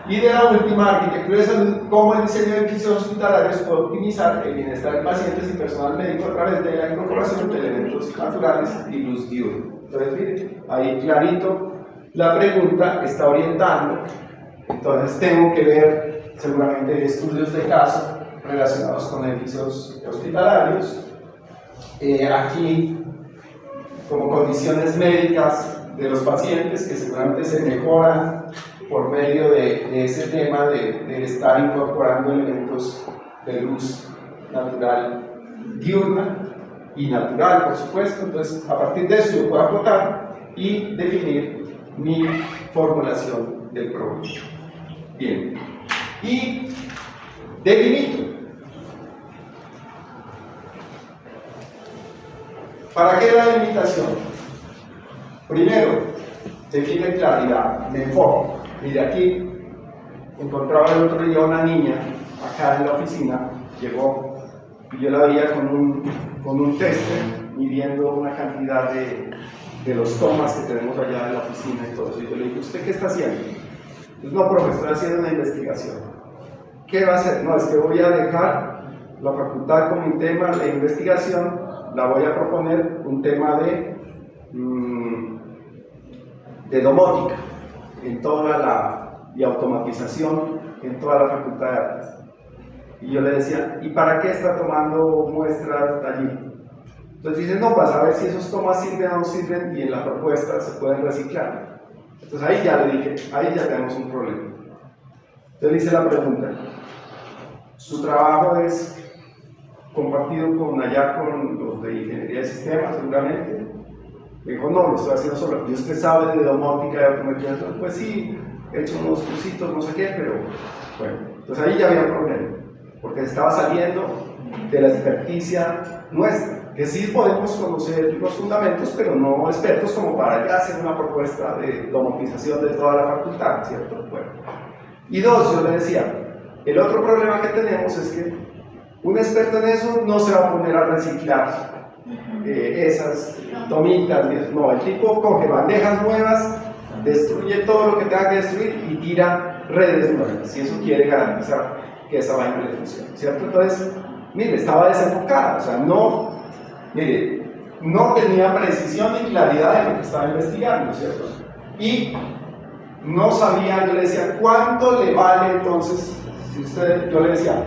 Y de la última, arquitectura de salud, cómo el diseño de edificios hospitalarios puede optimizar el bienestar de pacientes y personal médico a través de la incorporación de elementos naturales y luz diurna. Entonces, miren, ahí clarito la pregunta está orientando, entonces tengo que ver seguramente estudios de caso relacionados con edificios hospitalarios, aquí como condiciones médicas de los pacientes que seguramente se mejoran por medio de ese tema de estar incorporando elementos de luz natural diurna y natural, por supuesto. Entonces, a partir de eso yo puedo acotar y definir mi formulación del problema. Bien, y delimito. ¿Para qué la delimitación? Primero, define claridad, me enfoco. Mire, aquí encontraba el otro día una niña, acá en la oficina, llegó y yo la veía con un tester midiendo una cantidad de los tomas que tenemos allá en la oficina y todo eso. Y yo le dije, ¿usted qué está haciendo? Pues no, profe, estoy haciendo una investigación. ¿Qué va a hacer? No, es que voy a dejar la facultad con mi tema de investigación, la voy a proponer un tema de domótica en y automatización en toda la facultad de artes. Y yo le decía, ¿y para qué está tomando muestras allí? Entonces dicen, no, para saber si esos tomas sirven o no sirven y en la propuesta se pueden reciclar. Entonces ahí ya le dije, ahí ya tenemos un problema. Entonces le hice la pregunta, ¿su trabajo es compartido allá con los de ingeniería de sistemas seguramente? Me dijo, no, lo estoy haciendo solo. ¿Y usted sabe de domótica y automatización? Pues sí, he hecho unos cursitos, no sé qué, pero bueno. Entonces ahí ya había un problema, porque estaba saliendo de la experticia nuestra, que sí podemos conocer los fundamentos, pero no expertos como para ya hacer una propuesta de domotización de toda la facultad, ¿cierto? Bueno. Y dos, yo le decía, el otro problema que tenemos es que un experto en eso no se va a poner a reciclar esas tomitas, no, el tipo coge bandejas nuevas, destruye todo lo que tenga que destruir y tira redes nuevas, si eso quiere garantizar que esa vaina le funcione, ¿cierto? Entonces, mire, estaba desenfocada, o sea, no tenía precisión ni claridad de lo que estaba investigando, ¿cierto? Y no sabía, yo le decía, ¿cuánto le vale entonces? Yo le decía,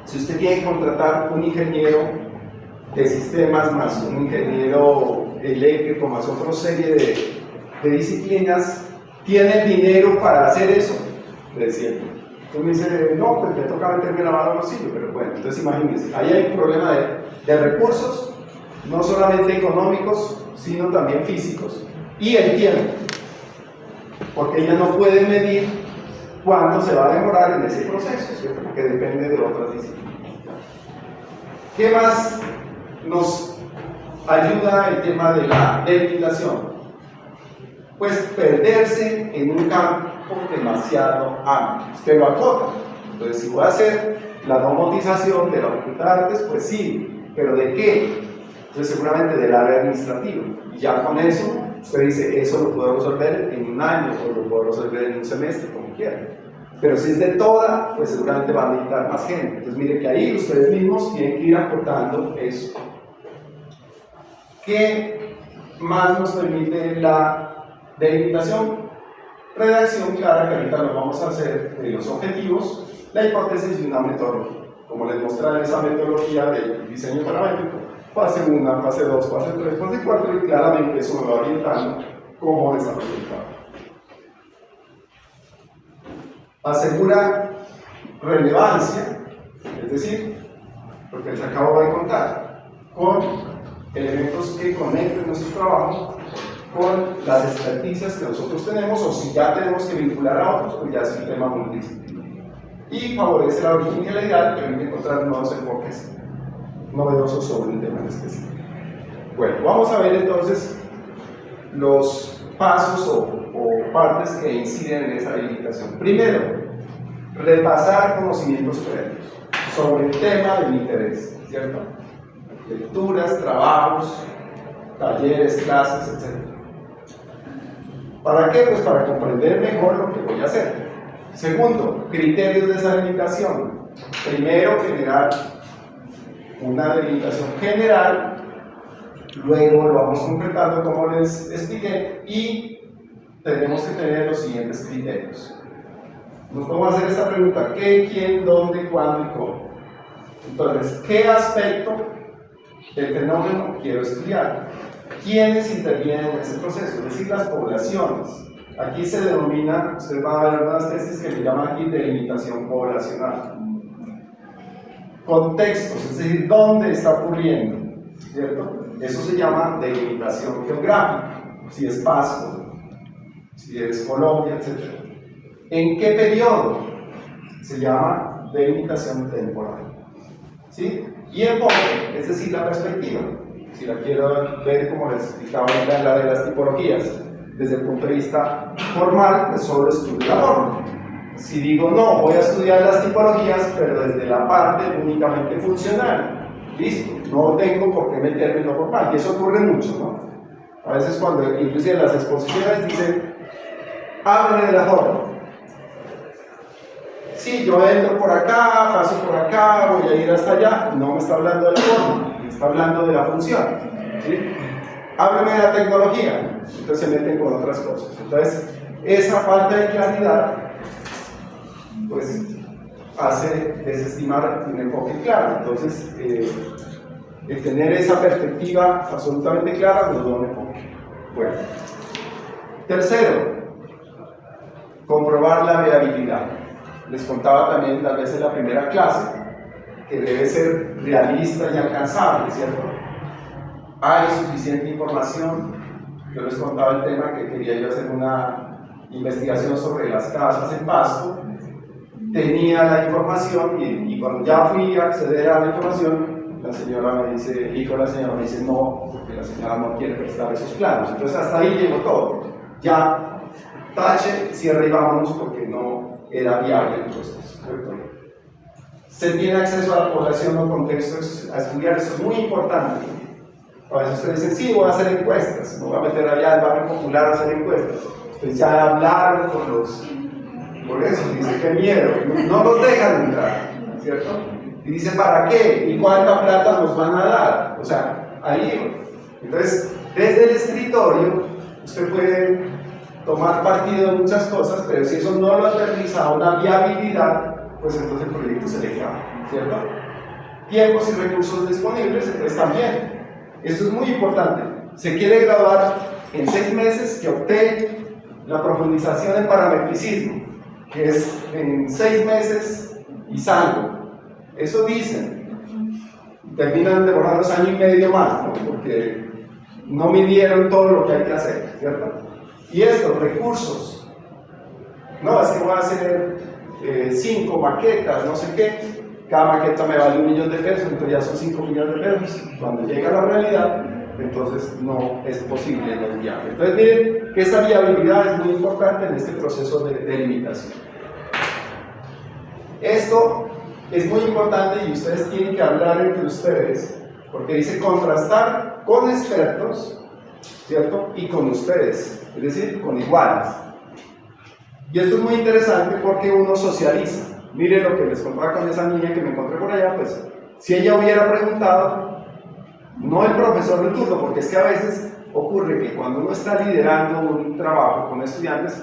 si usted tiene que contratar un ingeniero de sistemas más un ingeniero eléctrico más otra serie de disciplinas, ¿tiene el dinero para hacer eso? Le decía. Entonces me dice, no, pues me toca meterme la mano al bolsillo, pero bueno, entonces imagínense, ahí hay un problema de recursos, no solamente económicos, sino también físicos, y el tiempo, porque ella no puede medir cuánto se va a demorar en ese proceso, ¿cierto? Porque depende de otras disciplinas. ¿Qué más nos ayuda el tema de la delimitación? Pues perderse en un campo demasiado amplio. Usted lo acota. Entonces, si voy a hacer la domotización de la Facultad de Artes, pues sí, pero ¿de qué? Entonces, seguramente del área administrativa. Y ya con eso, usted dice, eso lo puedo resolver en un año o lo puedo resolver en un semestre, como quiera. Pero si es de toda, pues seguramente va a necesitar más gente. Entonces, mire que ahí ustedes mismos tienen que ir aportando eso. ¿Qué más nos permite la delimitación? Redacción clara, que ahorita lo vamos a hacer de los objetivos, la hipótesis y una metodología. Como les mostré esa metodología del diseño paramétrico, fase 1, fase 2, fase 3, fase 4, y claramente eso me va orientando cómo desarrollar el trabajo. Asegura relevancia, es decir, lo que les acabo de contar, con elementos que conecten nuestro trabajo con las experticias que nosotros tenemos, o si ya tenemos que vincular a otros, pues ya es un tema multidisciplinario. Y favorece la originalidad, permite encontrar nuevos enfoques novedosos sobre un tema en específico. Bueno, vamos a ver entonces los pasos o partes que inciden en esa habilitación. Primero, repasar conocimientos previos sobre el tema de mi interés, ¿cierto? Lecturas, trabajos, talleres, clases, etc. ¿Para qué? Pues para comprender mejor lo que voy a hacer. Segundo, criterios de esa delimitación. Primero, generar una delimitación general, luego lo vamos concretando como les expliqué, y tenemos que tener los siguientes criterios. Nos podemos hacer esta pregunta: ¿qué, quién, dónde, cuándo y cómo? Entonces, ¿qué aspecto del fenómeno quiero estudiar? ¿Quiénes intervienen en ese proceso? Es decir, las poblaciones. Aquí se denomina, ustedes van a ver unas tesis que le llaman aquí delimitación poblacional. Contextos, es decir, ¿dónde está ocurriendo? ¿Cierto? Eso se llama delimitación geográfica, si es Pasto, si es Colombia, etc. ¿En qué periodo? Se llama delimitación temporal. ¿Sí? Y enfoque, es decir, la perspectiva. Si la quiero ver, como les explicaba en la de las tipologías, desde el punto de vista formal, pues solo estudio la forma. Si digo, no, voy a estudiar las tipologías, pero desde la parte únicamente funcional, listo, no tengo por qué meterme en lo formal, y eso ocurre mucho, ¿no? A veces cuando, inclusive las exposiciones dicen, háblame de la forma. Sí, yo entro por acá, paso por acá, voy a ir hasta allá, no me está hablando de la forma, me está hablando de la función, ¿sí? Háblame de la tecnología, entonces se meten con otras cosas. Entonces, esa falta de claridad, pues, hace desestimar un enfoque claro. Entonces, el tener esa perspectiva absolutamente clara nos da un enfoque. Bueno, tercero, comprobar la viabilidad. Les contaba también, tal vez en la primera clase, que debe ser realista y alcanzable, ¿cierto? Hay suficiente información. Yo les contaba el tema que quería yo hacer una investigación sobre las casas en Pasto. Tenía la información y cuando ya fui a acceder a la información, la señora me dice, el hijo de la señora me dice no, porque la señora no quiere prestar esos planos. Entonces hasta ahí llegó todo. Ya, tache, cierre y vámonos porque no era viable el proceso. Se tiene acceso a la población o contextos a estudiar, eso es muy importante. A veces ustedes dicen, sí, voy a hacer encuestas, me voy a meter allá al barrio popular a hacer encuestas. Entonces ya hablaron con los... Por eso, dice, qué miedo, no los dejan entrar, ¿cierto? Y dice, ¿para qué? ¿Y cuánta plata nos van a dar? O sea, ahí. Entonces, desde el escritorio, usted puede tomar partido de muchas cosas, pero si eso no lo aterriza a una viabilidad, pues entonces el proyecto se le cae, ¿cierto? Tiempos y recursos disponibles, entonces también. Esto es muy importante. Se quiere graduar en 6 meses, que opte la profundización en parametricismo, que es en 6 meses y salgo. Eso dicen. Terminan demorándose año y medio más, ¿no? Porque no midieron todo lo que hay que hacer, ¿cierto? Y estos recursos. No, es que voy a hacer 5 maquetas, no sé qué. Cada maqueta me vale $1 millón, entonces ya son 5 millones de pesos. Cuando llega la realidad, entonces no es posible, no es viable. Entonces miren que esa viabilidad es muy importante en este proceso de limitación. Esto es muy importante y ustedes tienen que hablar entre ustedes, porque dice contrastar con expertos, ¿cierto? Y con ustedes, es decir, con iguales. Y esto es muy interesante porque uno socializa. Miren lo que les contaba con esa niña que me encontré por allá, pues si ella hubiera preguntado, no el profesor de turno, porque es que a veces ocurre que cuando uno está liderando un trabajo con estudiantes,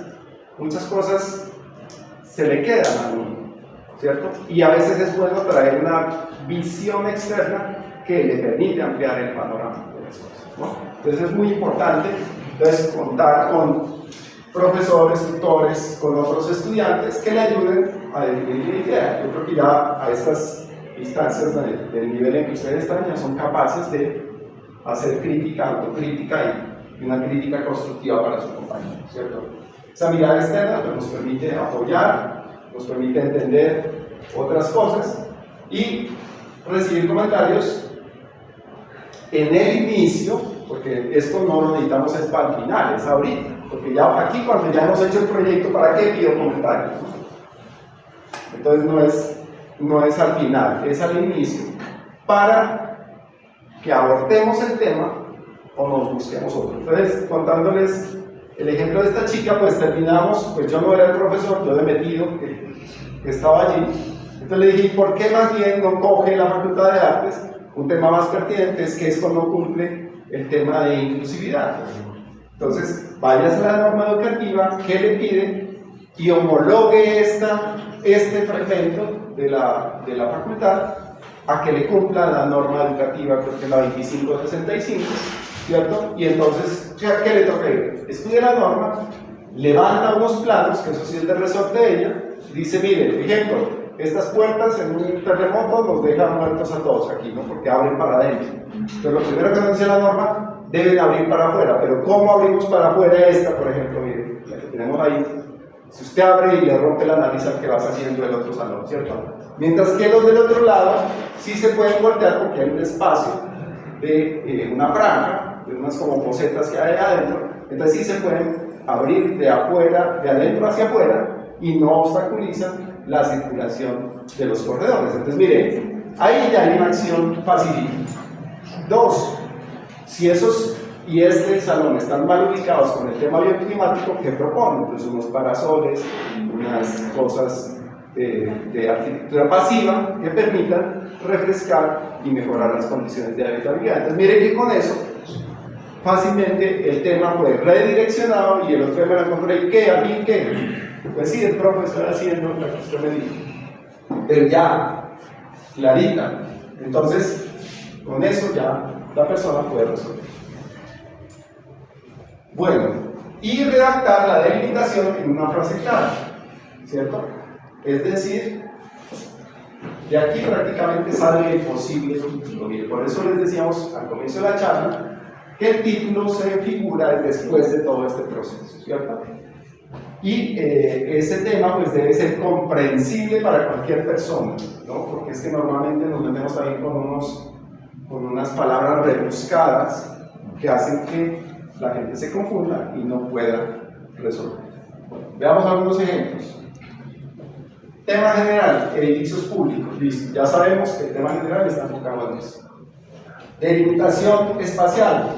muchas cosas se le quedan a uno, ¿cierto? Y a veces es bueno traer una visión externa que le permite ampliar el panorama de las cosas, ¿no? Entonces es muy importante contar con profesores, tutores, con otros estudiantes que le ayuden a definir la idea. Yo creo que ya a estas instancias del nivel en que ustedes están ya son capaces de hacer crítica, autocrítica y una crítica constructiva para su compañero, ¿cierto? Esa mirada externa pues, nos permite apoyar, nos permite entender otras cosas y recibir comentarios en el inicio, porque esto no lo necesitamos es para el final, es ahorita, porque ya aquí cuando ya hemos hecho el proyecto, ¿para qué pido comentarios? Entonces no es al final, es al inicio, para que abortemos el tema o nos busquemos otro. Entonces, contándoles el ejemplo de esta chica, pues terminamos, pues yo no era el profesor, yo de metido que estaba allí, entonces le dije, ¿por qué más bien no coge la Facultad de Artes? Un tema más pertinente es que esto no cumple el tema de inclusividad. Entonces, vayas a la norma educativa, ¿qué le pide? Y homologue este fragmento de la facultad a que le cumpla la norma educativa, creo que es la 2565, ¿cierto? Y entonces, ¿qué le toca ir? Estudia la norma, levanta unos planos, que eso sí es del resorte de ella, dice, mire, ejemplo, estas puertas en un terremoto nos dejan muertos a todos aquí, ¿no? Porque abren para adentro. Entonces, lo primero que nos dice la norma, deben abrir para afuera, pero ¿cómo abrimos para afuera esta, por ejemplo? Mire, la que tenemos ahí. Si usted abre y le rompe la nariz al que vas haciendo el otro salón, ¿cierto? Mientras que los del otro lado sí se pueden voltear porque hay un espacio de una franja, de unas como posetas que hay adentro, entonces sí se pueden abrir de afuera, de adentro hacia afuera y no obstaculizan la circulación de los corredores. Entonces, mire, ahí ya hay una acción facilita. 2, si esos y este salón están mal ubicados con el tema bioclimático, ¿qué proponen? Pues unos parasoles, unas cosas de arquitectura pasiva que permitan refrescar y mejorar las condiciones de habitabilidad. Entonces miren que con eso fácilmente el tema fue redireccionado y el otro me lo encontré, ¿qué? ¿A mí qué? Pues sí, el profe está haciendo lo que usted me dijo, pero ya, clarita. Entonces, con eso ya la persona puede resolver. Bueno, y redactar la delimitación en una frase clara, ¿cierto? Es decir, de aquí prácticamente sale el posible título. Y por eso les decíamos al comienzo de la charla que el título se figura después de todo este proceso, ¿cierto? Y ese tema pues debe ser comprensible para cualquier persona, ¿no? Porque es que normalmente nos metemos también con unas palabras rebuscadas que hacen que la gente se confunda y no pueda resolver. Bueno, veamos algunos ejemplos. Tema general, edificios públicos. Listo, ya sabemos que el tema general está enfocado en eso. Delimitación espacial.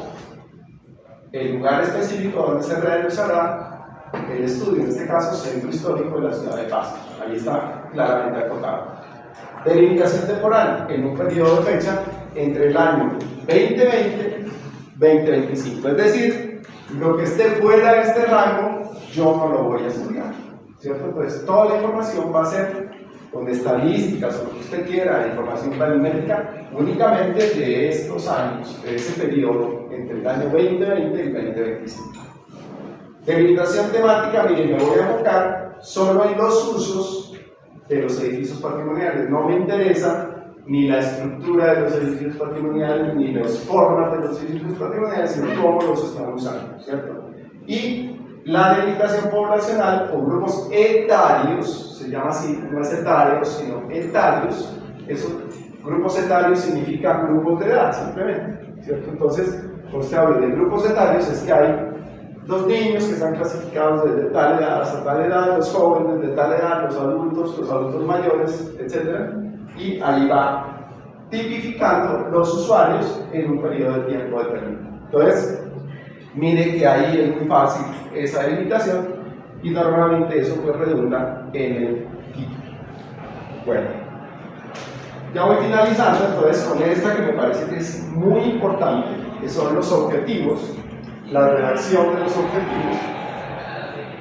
El lugar específico donde se realizará el estudio, en este caso, Centro Histórico de la Ciudad de Pasto. Ahí está claramente acotado. Delimitación temporal, en un periodo de fecha entre el año 2020 y 2025. Es decir, lo que esté fuera de este rango, yo no lo voy a estudiar, ¿cierto? Pues toda la información va a ser con estadísticas o lo que usted quiera, información planimétrica, únicamente de estos años, de ese periodo entre el año 2020 y 2025. Delimitación temática, miren, me voy a enfocar solo en los usos de los edificios patrimoniales. No me interesa ni la estructura de los edificios patrimoniales, ni las formas de los edificios patrimoniales, sino cómo los están usando, ¿cierto? Y la delimitación poblacional o grupos etarios, se llama así, no es etarios, sino etarios. Esos grupos etarios significan grupos de edad, simplemente, ¿cierto? Entonces, cuando se habla de grupos etarios, es que hay los niños que están clasificados desde tal edad hasta tal edad, los jóvenes de tal edad, los adultos mayores, etc. Y ahí va tipificando los usuarios en un periodo de tiempo determinado. Entonces, mire que ahí es muy fácil esa delimitación y normalmente eso pues redunda en el título. Bueno, ya voy finalizando entonces con esta que me parece que es muy importante, que son los objetivos, la redacción de los objetivos.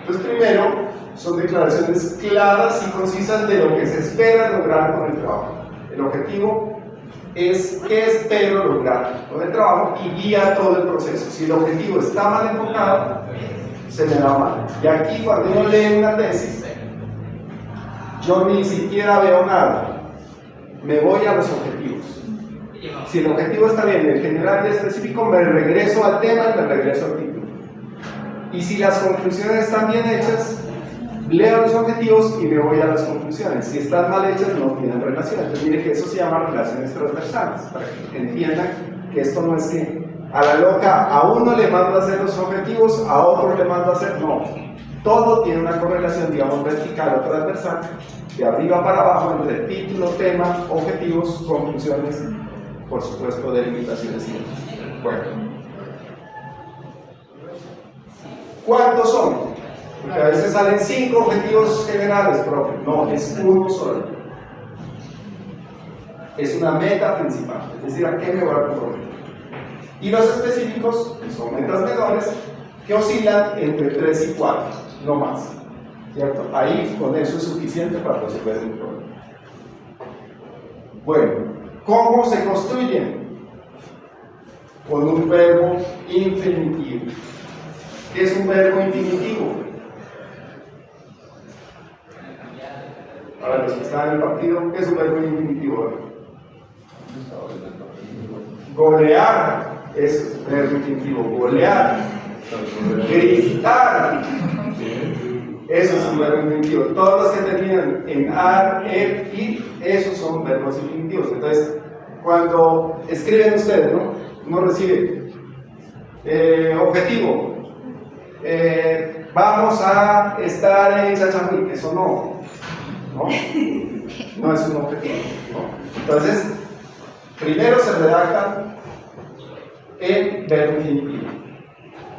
Entonces, primero, son declaraciones claras y concisas de lo que se espera lograr con el trabajo. El objetivo es qué espero lograr con el trabajo y guía todo el proceso. Si el objetivo está mal enfocado, se me va mal. Y aquí, cuando uno lee una tesis, yo ni siquiera veo nada, me voy a los objetivos. Si el objetivo está bien, el general y el específico, me regreso al tema y me regreso al título. Y si las conclusiones están bien hechas, leo los objetivos y me voy a las conclusiones. Si están mal hechas, no tienen relación. Entonces, mire que eso se llama relaciones transversales, para que entiendan que esto no es que a la loca a uno le mando a hacer los objetivos, a otro le mando a hacer, no. Todo tiene una correlación, digamos, vertical o transversal, de arriba para abajo, entre título, tema, objetivos, conclusiones, por supuesto, delimitaciones y demás. Bueno. ¿Cuántos son? Porque a veces salen 5 objetivos generales, profe. No, es uno solo. Es una meta principal, es decir, a qué me voy a comprometer. Y los específicos, que son metas menores, que oscilan entre 3 y 4, no más. ¿Cierto? Ahí con eso es suficiente para resolver un problema. Bueno, ¿cómo se construyen? Con un verbo infinitivo. ¿Qué es un verbo infinitivo? Para los que están en el partido, ¿qué es un verbo infinitivo? Golear es un verbo infinitivo. Golear. Gritar. Eso es un verbo infinitivo. Todos los que terminan en ar, er, ir, esos son verbos infinitivos. Entonces, cuando escriben ustedes, ¿no? Uno recibe objetivo. Vamos a estar en Chachagüí, eso no. ¿no? No es un objetivo, ¿no? Entonces, primero se redactan en verbo infinitivo.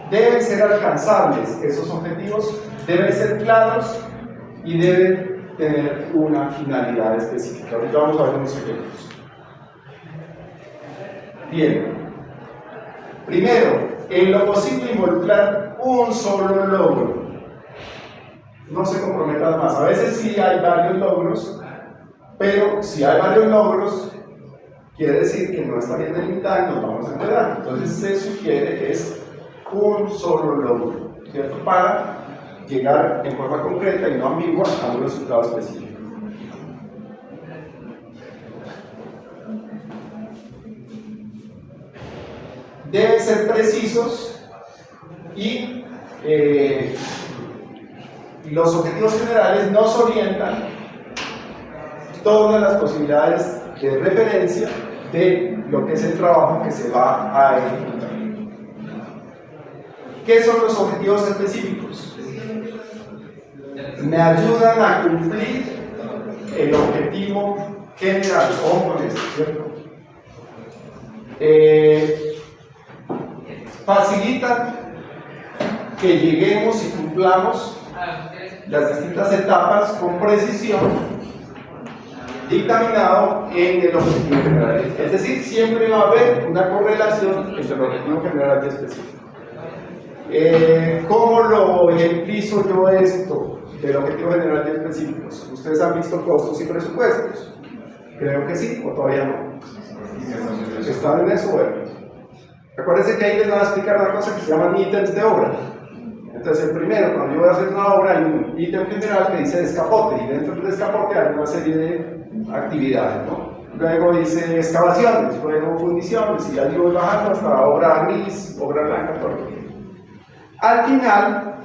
Deben ser alcanzables esos objetivos, deben ser claros y deben tener una finalidad específica. Ahorita vamos a ver unos ejemplos. Bien. Primero, en lo posible involucrar un solo logro. No se comprometan más. A veces sí hay varios logros, pero si hay varios logros, quiere decir que no está bien delimitada y nos vamos a enredar. Entonces se sugiere que es un solo logro, ¿cierto? Para llegar en forma concreta y no ambigua a un resultado específico. Deben ser precisos y los objetivos generales nos orientan todas las posibilidades de referencia de lo que es el trabajo que se va a ejecutar. ¿Qué son los objetivos específicos? Me ayudan a cumplir el objetivo general. Ojo con esto, ¿cierto? Facilitan que lleguemos y cumplamos las distintas etapas con precisión, dictaminado en el objetivo general. Es decir, siempre va a haber una correlación entre el objetivo general y específico. ¿Cómo lo ejemplizo yo esto del objetivo general y específico? ¿Ustedes han visto costos y presupuestos? Creo que sí, o todavía no. ¿Están en eso? Bueno. Acuérdense que ahí les van a explicar una cosa que se llaman ítems de obra. Entonces, el primero, cuando yo voy a hacer una obra, hay un ítem general que dice descapote, y dentro del descapote hay una serie de actividades, ¿no? Luego dice excavaciones, luego fundiciones, y ahí voy bajando hasta obra gris, obra blanca, todo lo que. Al final,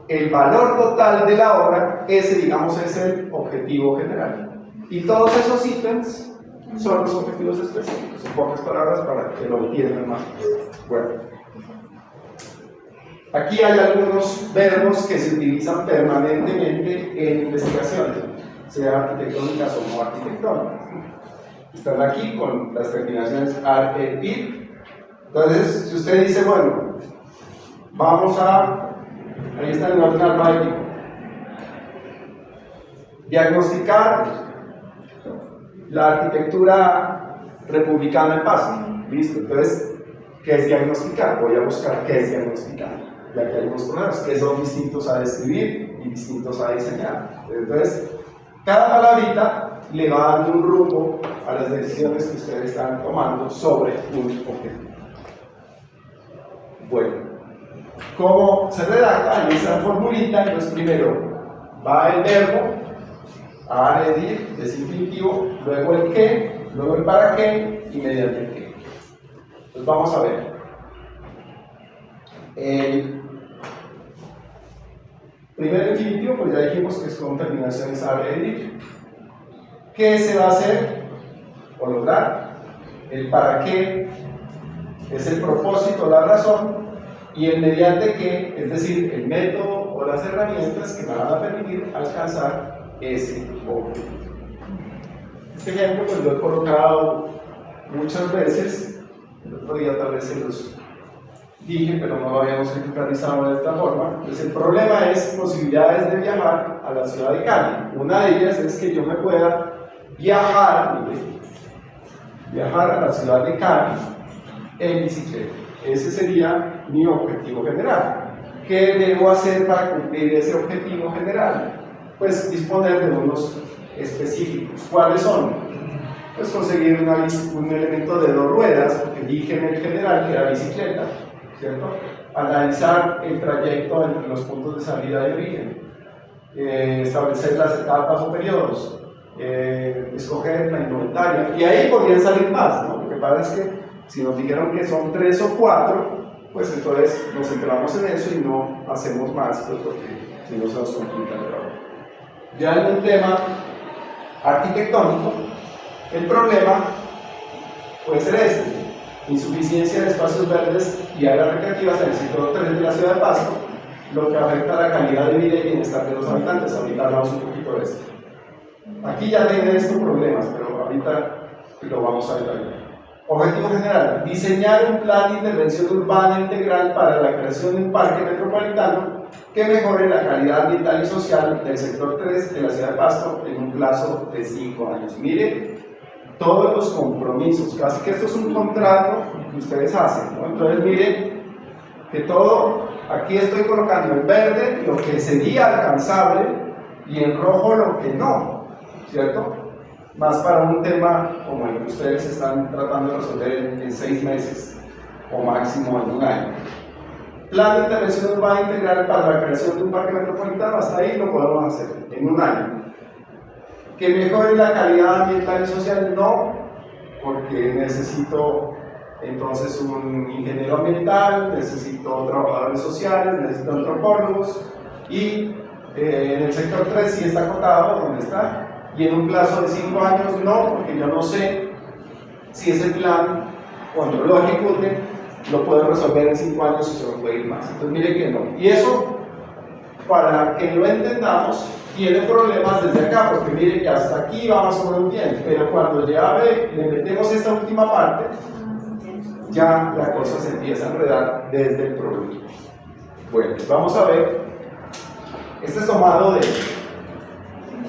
el valor total de la obra, ese, digamos, es el objetivo general. Y todos esos ítems son los objetivos específicos, en pocas palabras, para que lo entiendan más. Bueno, aquí hay algunos verbos que se utilizan permanentemente en investigaciones, sea arquitectónicas o no arquitectónicas. Están aquí con las terminaciones ar, et, ir. Entonces, si usted dice, bueno, vamos a, ahí está el orden alfabético, diagnosticar la arquitectura republicana en Pasto. Listo. Entonces, ¿qué es diagnosticar? Voy a buscar qué es diagnosticar, ya que hay unos problemas que son distintos a describir y distintos a diseñar. Entonces, cada palabrita le va dando un rumbo a las decisiones que ustedes están tomando sobre un objetivo. Bueno, ¿cómo se redacta en esa formulita? Entonces, primero va el verbo, añadir, es infinitivo, luego el qué, luego el para qué y mediante el qué. Entonces vamos a ver. El primer infinitivo, pues ya dijimos que es con terminaciones añadir. ¿Qué se va a hacer o lograr? El para qué es el propósito, la razón, y el mediante qué, es decir, el método o las herramientas que me van a permitir alcanzar ese objetivo. Este ejemplo pues lo he colocado muchas veces, el otro día tal vez se los dije, pero no lo habíamos ejemplarizado de esta forma. Pues el problema es posibilidades de viajar a la ciudad de Cali. Una de ellas es que yo me pueda viajar a la ciudad de Cali en bicicleta. Ese sería mi objetivo general. ¿Qué debo hacer para cumplir ese objetivo general? Pues disponer de unos específicos. ¿Cuáles son? Pues conseguir un elemento de 2 ruedas, porque dije en el general que era bicicleta, ¿cierto? Analizar el trayecto entre los puntos de salida y origen, establecer las etapas o periodos, escoger la indumentaria, y ahí podrían salir más, ¿no? Lo que pasa es que si nos dijeron que son 3 o 4, pues entonces nos centramos en eso y no hacemos más, pues porque si no se nos complica el trabajo. Ya en un tema arquitectónico, el problema puede ser este: insuficiencia de espacios verdes y áreas recreativas en el sector 3 de la ciudad de Pasto, lo que afecta la calidad de vida y bienestar de los habitantes. Ahorita hablamos un poquito de esto. Aquí ya tiene estos problemas, pero ahorita lo vamos a ver ahí. Objetivo general: diseñar un plan de intervención urbana integral para la creación de un parque metropolitano que mejore la calidad ambiental y social del sector 3 de la ciudad de Pasto en un plazo de 5 años. Miren todos los compromisos, casi que esto es un contrato que ustedes hacen, ¿no? Entonces miren que todo, aquí estoy colocando en verde lo que sería alcanzable y en rojo lo que no, ¿cierto? Más para un tema como el que ustedes están tratando de resolver en 6 meses o máximo en un año. Plan de intervención urbana integral para la creación de un parque metropolitano, hasta ahí lo podemos hacer en un año. Que mejore la calidad ambiental y social, no, porque necesito entonces un ingeniero ambiental, necesito trabajadores sociales, necesito antropólogos, y en el sector 3 sí está acotado, donde está, y en un plazo de 5 años no, porque yo no sé si ese plan, cuando lo ejecuten, lo puedo resolver en 5 años y se lo puede ir más. Entonces mire que no. Y eso, para que lo entendamos, tiene problemas desde acá, porque mire que hasta aquí va más o menos bien, pero cuando ya le metemos esta última parte, ya la cosa se empieza a enredar desde el problema. Bueno, vamos a ver. Este es tomado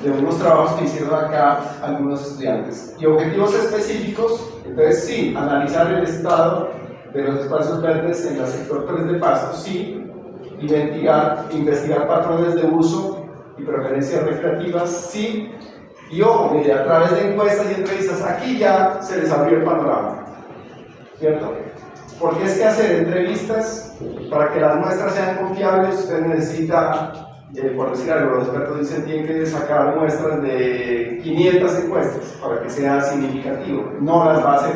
de unos trabajos que hicieron acá algunos estudiantes. Y objetivos específicos, entonces sí, analizar el estado de los espacios verdes en el sector 3 de Pasto, sí, investigar patrones de uso y preferencias recreativas, sí, y ojo, mire, a través de encuestas y entrevistas, aquí ya se les abrió el panorama, ¿cierto? Porque es que hacer entrevistas, para que las muestras sean confiables, usted necesita, por decir algo, los expertos dicen tienen que sacar muestras de 500 encuestas para que sea significativo, no las va a hacer,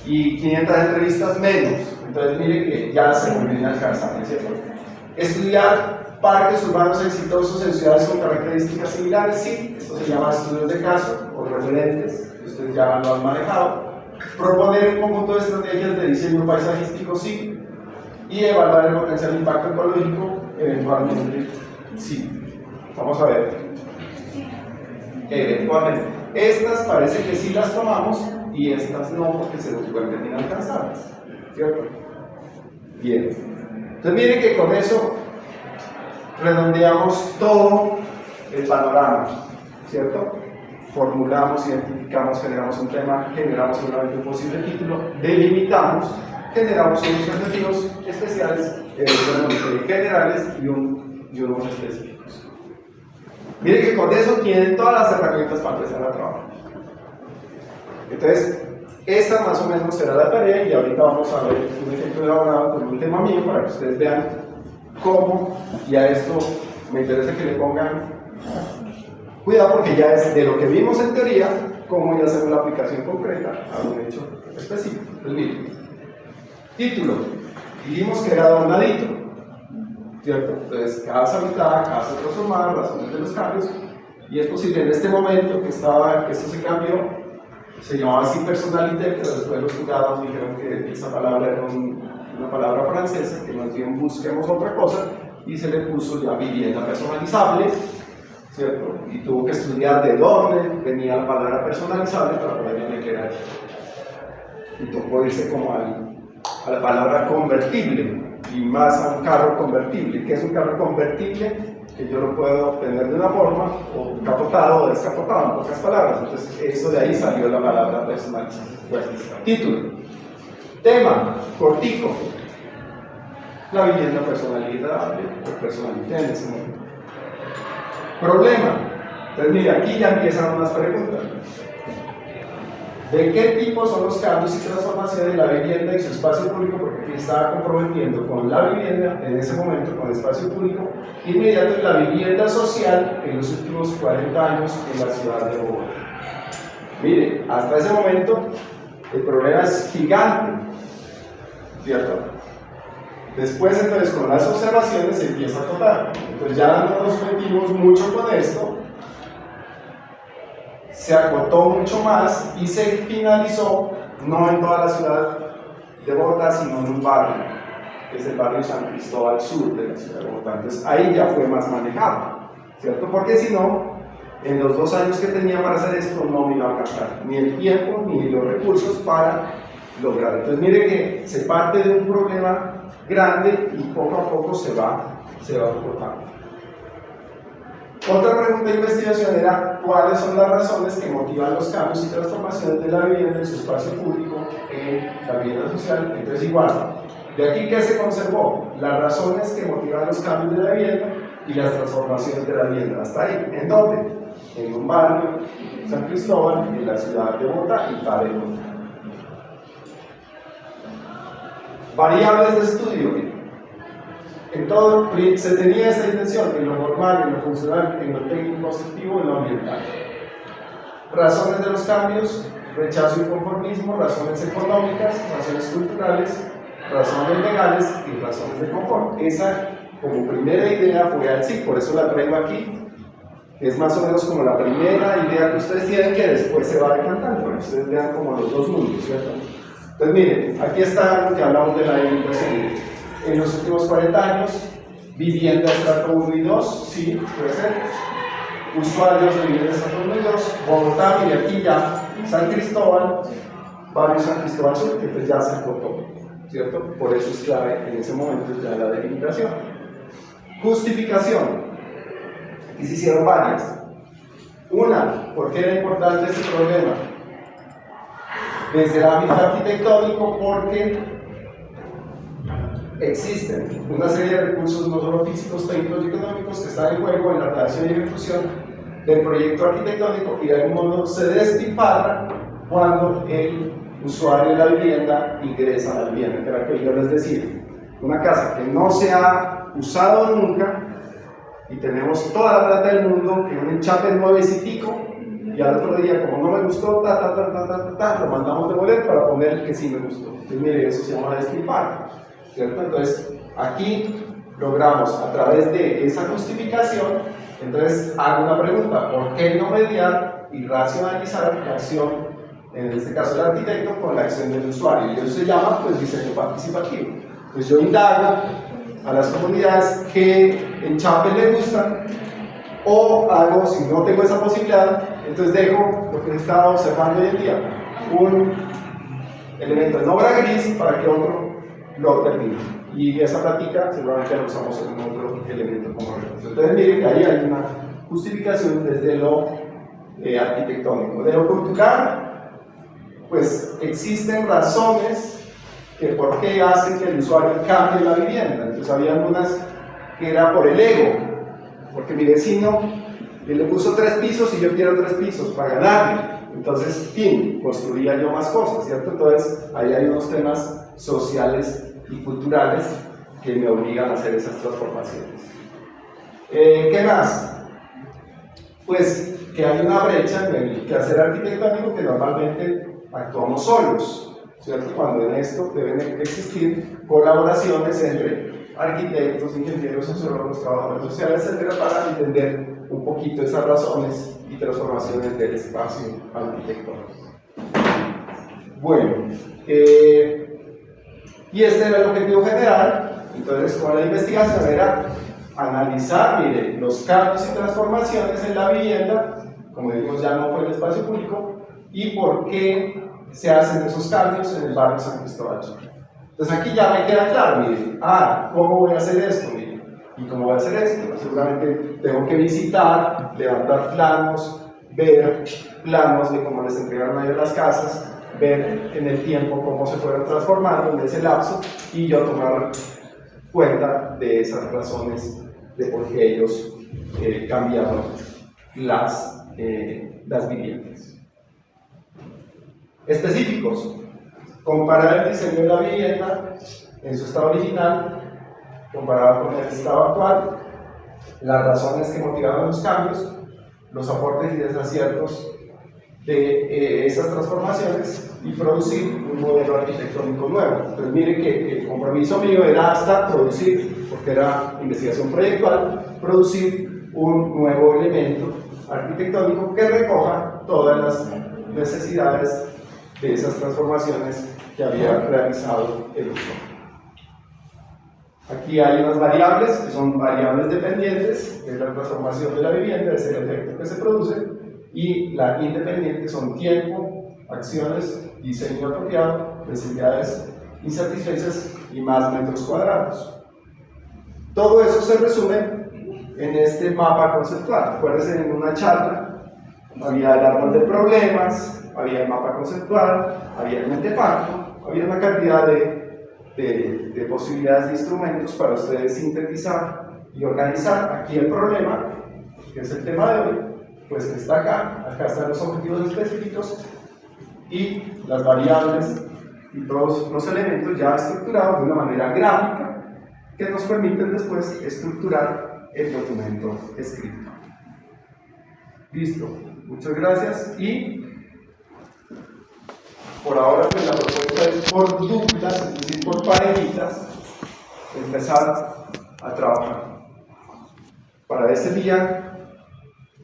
y 500 entrevistas menos, entonces mire que ya se vuelve inalcanzable, ¿cierto? Estudiar parques urbanos exitosos en ciudades con características similares, sí, esto se llama estudios de caso o referentes, que ustedes ya lo han manejado. Proponer un conjunto de estrategias de diseño paisajístico, sí, y evaluar el potencial impacto ecológico, eventualmente, sí. Vamos a ver. Eventualmente. Estas parece que sí las tomamos y estas no, porque se nos vuelven inalcanzables, ¿cierto? Bien. Entonces miren que con eso redondeamos todo el panorama, ¿cierto? Formulamos, identificamos, generamos un tema, generamos seguramente un posible título, delimitamos, generamos unos objetivos especiales, generales y unos específicos. Miren que con eso tienen todas las herramientas para empezar a trabajar. Entonces, esta más o menos será la tarea y ahorita vamos a ver un ejemplo elaborado con un tema mío para que ustedes vean cómo, y a esto me interesa que le pongan cuidado porque ya es de lo que vimos en teoría, cómo ya hacemos la aplicación concreta a un hecho específico. Pues miren, título, dijimos que era donadito, ¿cierto? Entonces, casa habitada, casa transformada, razones de los cambios, y es posible en este momento que esto se cambió, se llamaba así personalité, pero después los juzgados dijeron que esa palabra era una palabra francesa, que más bien busquemos otra cosa, y se le puso ya vivienda personalizable, ¿cierto? Y tuvo que estudiar de dónde venía la palabra personalizable para poder entender qué era eso. Y tocó irse como a la palabra convertible, y más a un carro convertible. ¿Qué es un carro convertible? Que yo lo puedo obtener de una forma, o capotado o descapotado, en pocas palabras. Entonces, eso de ahí salió la palabra personalizable. Pues, título. Tema, cortico. La vivienda personalizable, o personalité en ese momento. Problema. Entonces, mira, aquí ya empiezan unas preguntas. ¿De qué tipo son los cambios y transformaciones de la vivienda y su espacio público? Porque aquí estaba comprometiendo con la vivienda, en ese momento, con el espacio público, inmediato y la vivienda social en los últimos 40 años en la ciudad de Bogotá. Mire, hasta ese momento, el problema es gigante, ¿cierto? Después, entonces, con las observaciones se empieza a acotar. Entonces, ya no nos metimos mucho con esto, se acotó mucho más y se finalizó no en toda la ciudad de Bogotá, sino en un barrio, que es el barrio San Cristóbal Sur de la ciudad de Bogotá. Entonces, ahí ya fue más manejado, ¿cierto? Porque si no, en los 2 años que tenía para hacer esto no me iba a alcanzar ni el tiempo ni los recursos para lograr. Entonces mire que se parte de un problema grande y poco a poco se va cortando. Otra pregunta de investigación era cuáles son las razones que motivan los cambios y transformaciones de la vivienda en su espacio público en la vivienda social. Entonces igual, de aquí ¿qué se conservó? Las razones que motivan los cambios de la vivienda y las transformaciones de la vivienda. Hasta ahí. ¿En dónde? En un barrio, San Cristóbal, en la ciudad de Bogotá y Parejo. Variables de estudio. En todo se tenía esa intención, en lo formal, en lo funcional, en lo técnico constructivo, en lo ambiental. Razones de los cambios, rechazo y conformismo, razones económicas, razones culturales, razones legales y razones de confort. Esa, como primera idea, fue así, por eso la traigo aquí. Es más o menos como la primera idea que ustedes tienen, que después se va decantando, para que ustedes vean como los dos mundos, ¿cierto? Entonces miren, aquí está lo que hablamos de la edificación. En los últimos 40 años, vivienda estrato 1 y 2, sí, puede ser. Usuarios de vivienda estrato 1 y 2, Bogotá, y aquí ya, San Cristóbal, barrio San Cristóbal Sur, que pues ya se acotó, ¿cierto? Por eso es clave en ese momento ya la delimitación. Justificación. Aquí se hicieron varias. Una, ¿por qué era importante este problema? Desde el ámbito arquitectónico, porque existen una serie de recursos, no solo físicos, técnicos y económicos, que están en juego en la redacción y ejecución del proyecto arquitectónico y de algún modo se despilfarra cuando el usuario de la vivienda ingresa a la vivienda. Para que yo les decía, una casa que no se ha usado nunca y tenemos toda la plata del mundo, que un enchape nuevecitico, y al otro día, como no me gustó, lo mandamos devolver para poner el que sí me gustó. Entonces, mire, eso se llama despilfarro, ¿cierto? Entonces, aquí logramos, a través de esa justificación, entonces hago una pregunta: ¿por qué no mediar y racionalizar la acción, en este caso del arquitecto, con la acción del usuario? Y eso se llama, pues, diseño participativo. Pues yo indago a las comunidades que enchapes le gustan, o hago, si no tengo esa posibilidad, entonces dejo lo que he estado observando hoy en día, un elemento en obra gris para que otro lo termine. Y esa práctica seguramente la usamos en otro elemento como referencia. Entonces miren que ahí hay una justificación desde lo arquitectónico. De lo cultural, pues existen razones que por qué hacen que el usuario cambie la vivienda. Entonces había algunas que era por el ego, porque mi vecino le puso 3 pisos y yo quiero 3 pisos para ganarle. Entonces, fin, construía yo más cosas, ¿cierto? Entonces, ahí hay unos temas sociales y culturales que me obligan a hacer esas transformaciones. ¿Qué más? Pues que hay una brecha en el quehacer arquitectónico que normalmente actuamos solos, ¿cierto? Cuando en esto deben existir colaboraciones entre arquitectos, ingenieros, sociólogos, trabajadores sociales, etcétera, para entender un poquito esas razones y transformaciones del espacio arquitectónico. Bueno, y este era el objetivo general. Entonces, con la investigación era analizar, mire, los cambios y transformaciones en la vivienda, como dijimos, ya no fue el espacio público, y por qué se hacen esos cambios en el barrio San Cristóbal. Entonces aquí ya me queda claro, mire, ¿cómo voy a hacer esto? Mire, ¿y cómo voy a hacer esto? Seguramente tengo que visitar, levantar planos, ver planos de cómo les entregaron a ellos las casas, ver en el tiempo cómo se fueron transformando en ese lapso y yo tomar cuenta de esas razones de por qué ellos cambiaron las viviendas. Específicos: comparar el diseño de la vivienda en su estado original comparado con el estado actual, las razones que motivaron los cambios, los aportes y desaciertos de esas transformaciones y producir un modelo arquitectónico nuevo. Entonces mire que el compromiso mío era hasta producir, porque era investigación proyectual, producir un nuevo elemento arquitectónico que recoja todas las necesidades de esas transformaciones que había realizado el usuario. Aquí hay unas variables que son variables dependientes, que es la transformación de la vivienda, es el efecto que se produce, y la independiente son tiempo, acciones, diseño apropiado, necesidades insatisfechas y más metros cuadrados. Todo eso se resume en este mapa conceptual. Acuérdense, en una charla había el árbol de problemas, había el mapa conceptual, había el mentefacto, había una cantidad de posibilidades de instrumentos para ustedes sintetizar y organizar. Aquí el problema, que es el tema de hoy, pues está acá están los objetivos específicos y las variables y todos los elementos ya estructurados de una manera gráfica que nos permiten después estructurar el documento escrito. Listo, muchas gracias y por ahora pues, la propuesta es por duplas, es decir, por parejitas, empezar a trabajar. Para ese día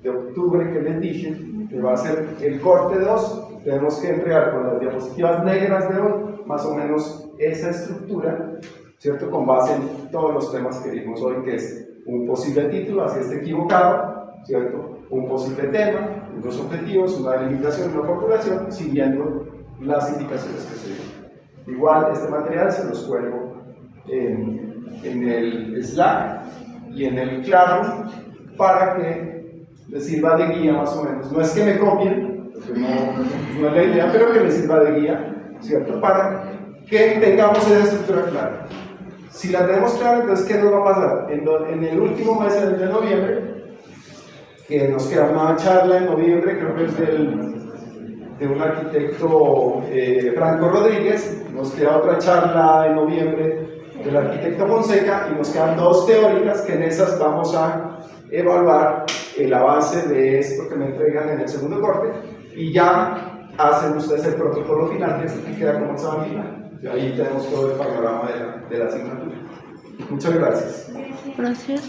de octubre que les dije, que va a ser el corte 2, tenemos que entregar con las diapositivas negras de hoy, más o menos esa estructura, ¿cierto? Con base en todos los temas que vimos hoy, que es un posible título, así esté equivocado, ¿cierto? Un posible tema, unos objetivos, una delimitación, una formulación, siguiendo las indicaciones que se dieron. Igual, este material se los cuelgo en el Slack y en el Claro para que les sirva de guía más o menos. No es que me copien, porque no es la idea, pero que les sirva de guía, ¿cierto? Para que tengamos esa estructura clara. Si la tenemos clara, entonces, ¿qué nos va a pasar? En el último mes de noviembre, que nos queda una charla en noviembre, creo que es de un arquitecto Franco Rodríguez, nos queda otra charla en noviembre del arquitecto Fonseca y nos quedan 2 teóricas que en esas vamos a evaluar el avance de esto que me entregan en el segundo corte y ya hacen ustedes el protocolo final, que es el que queda como examen final. Y ahí tenemos todo el panorama de la asignatura. Muchas gracias. Gracias.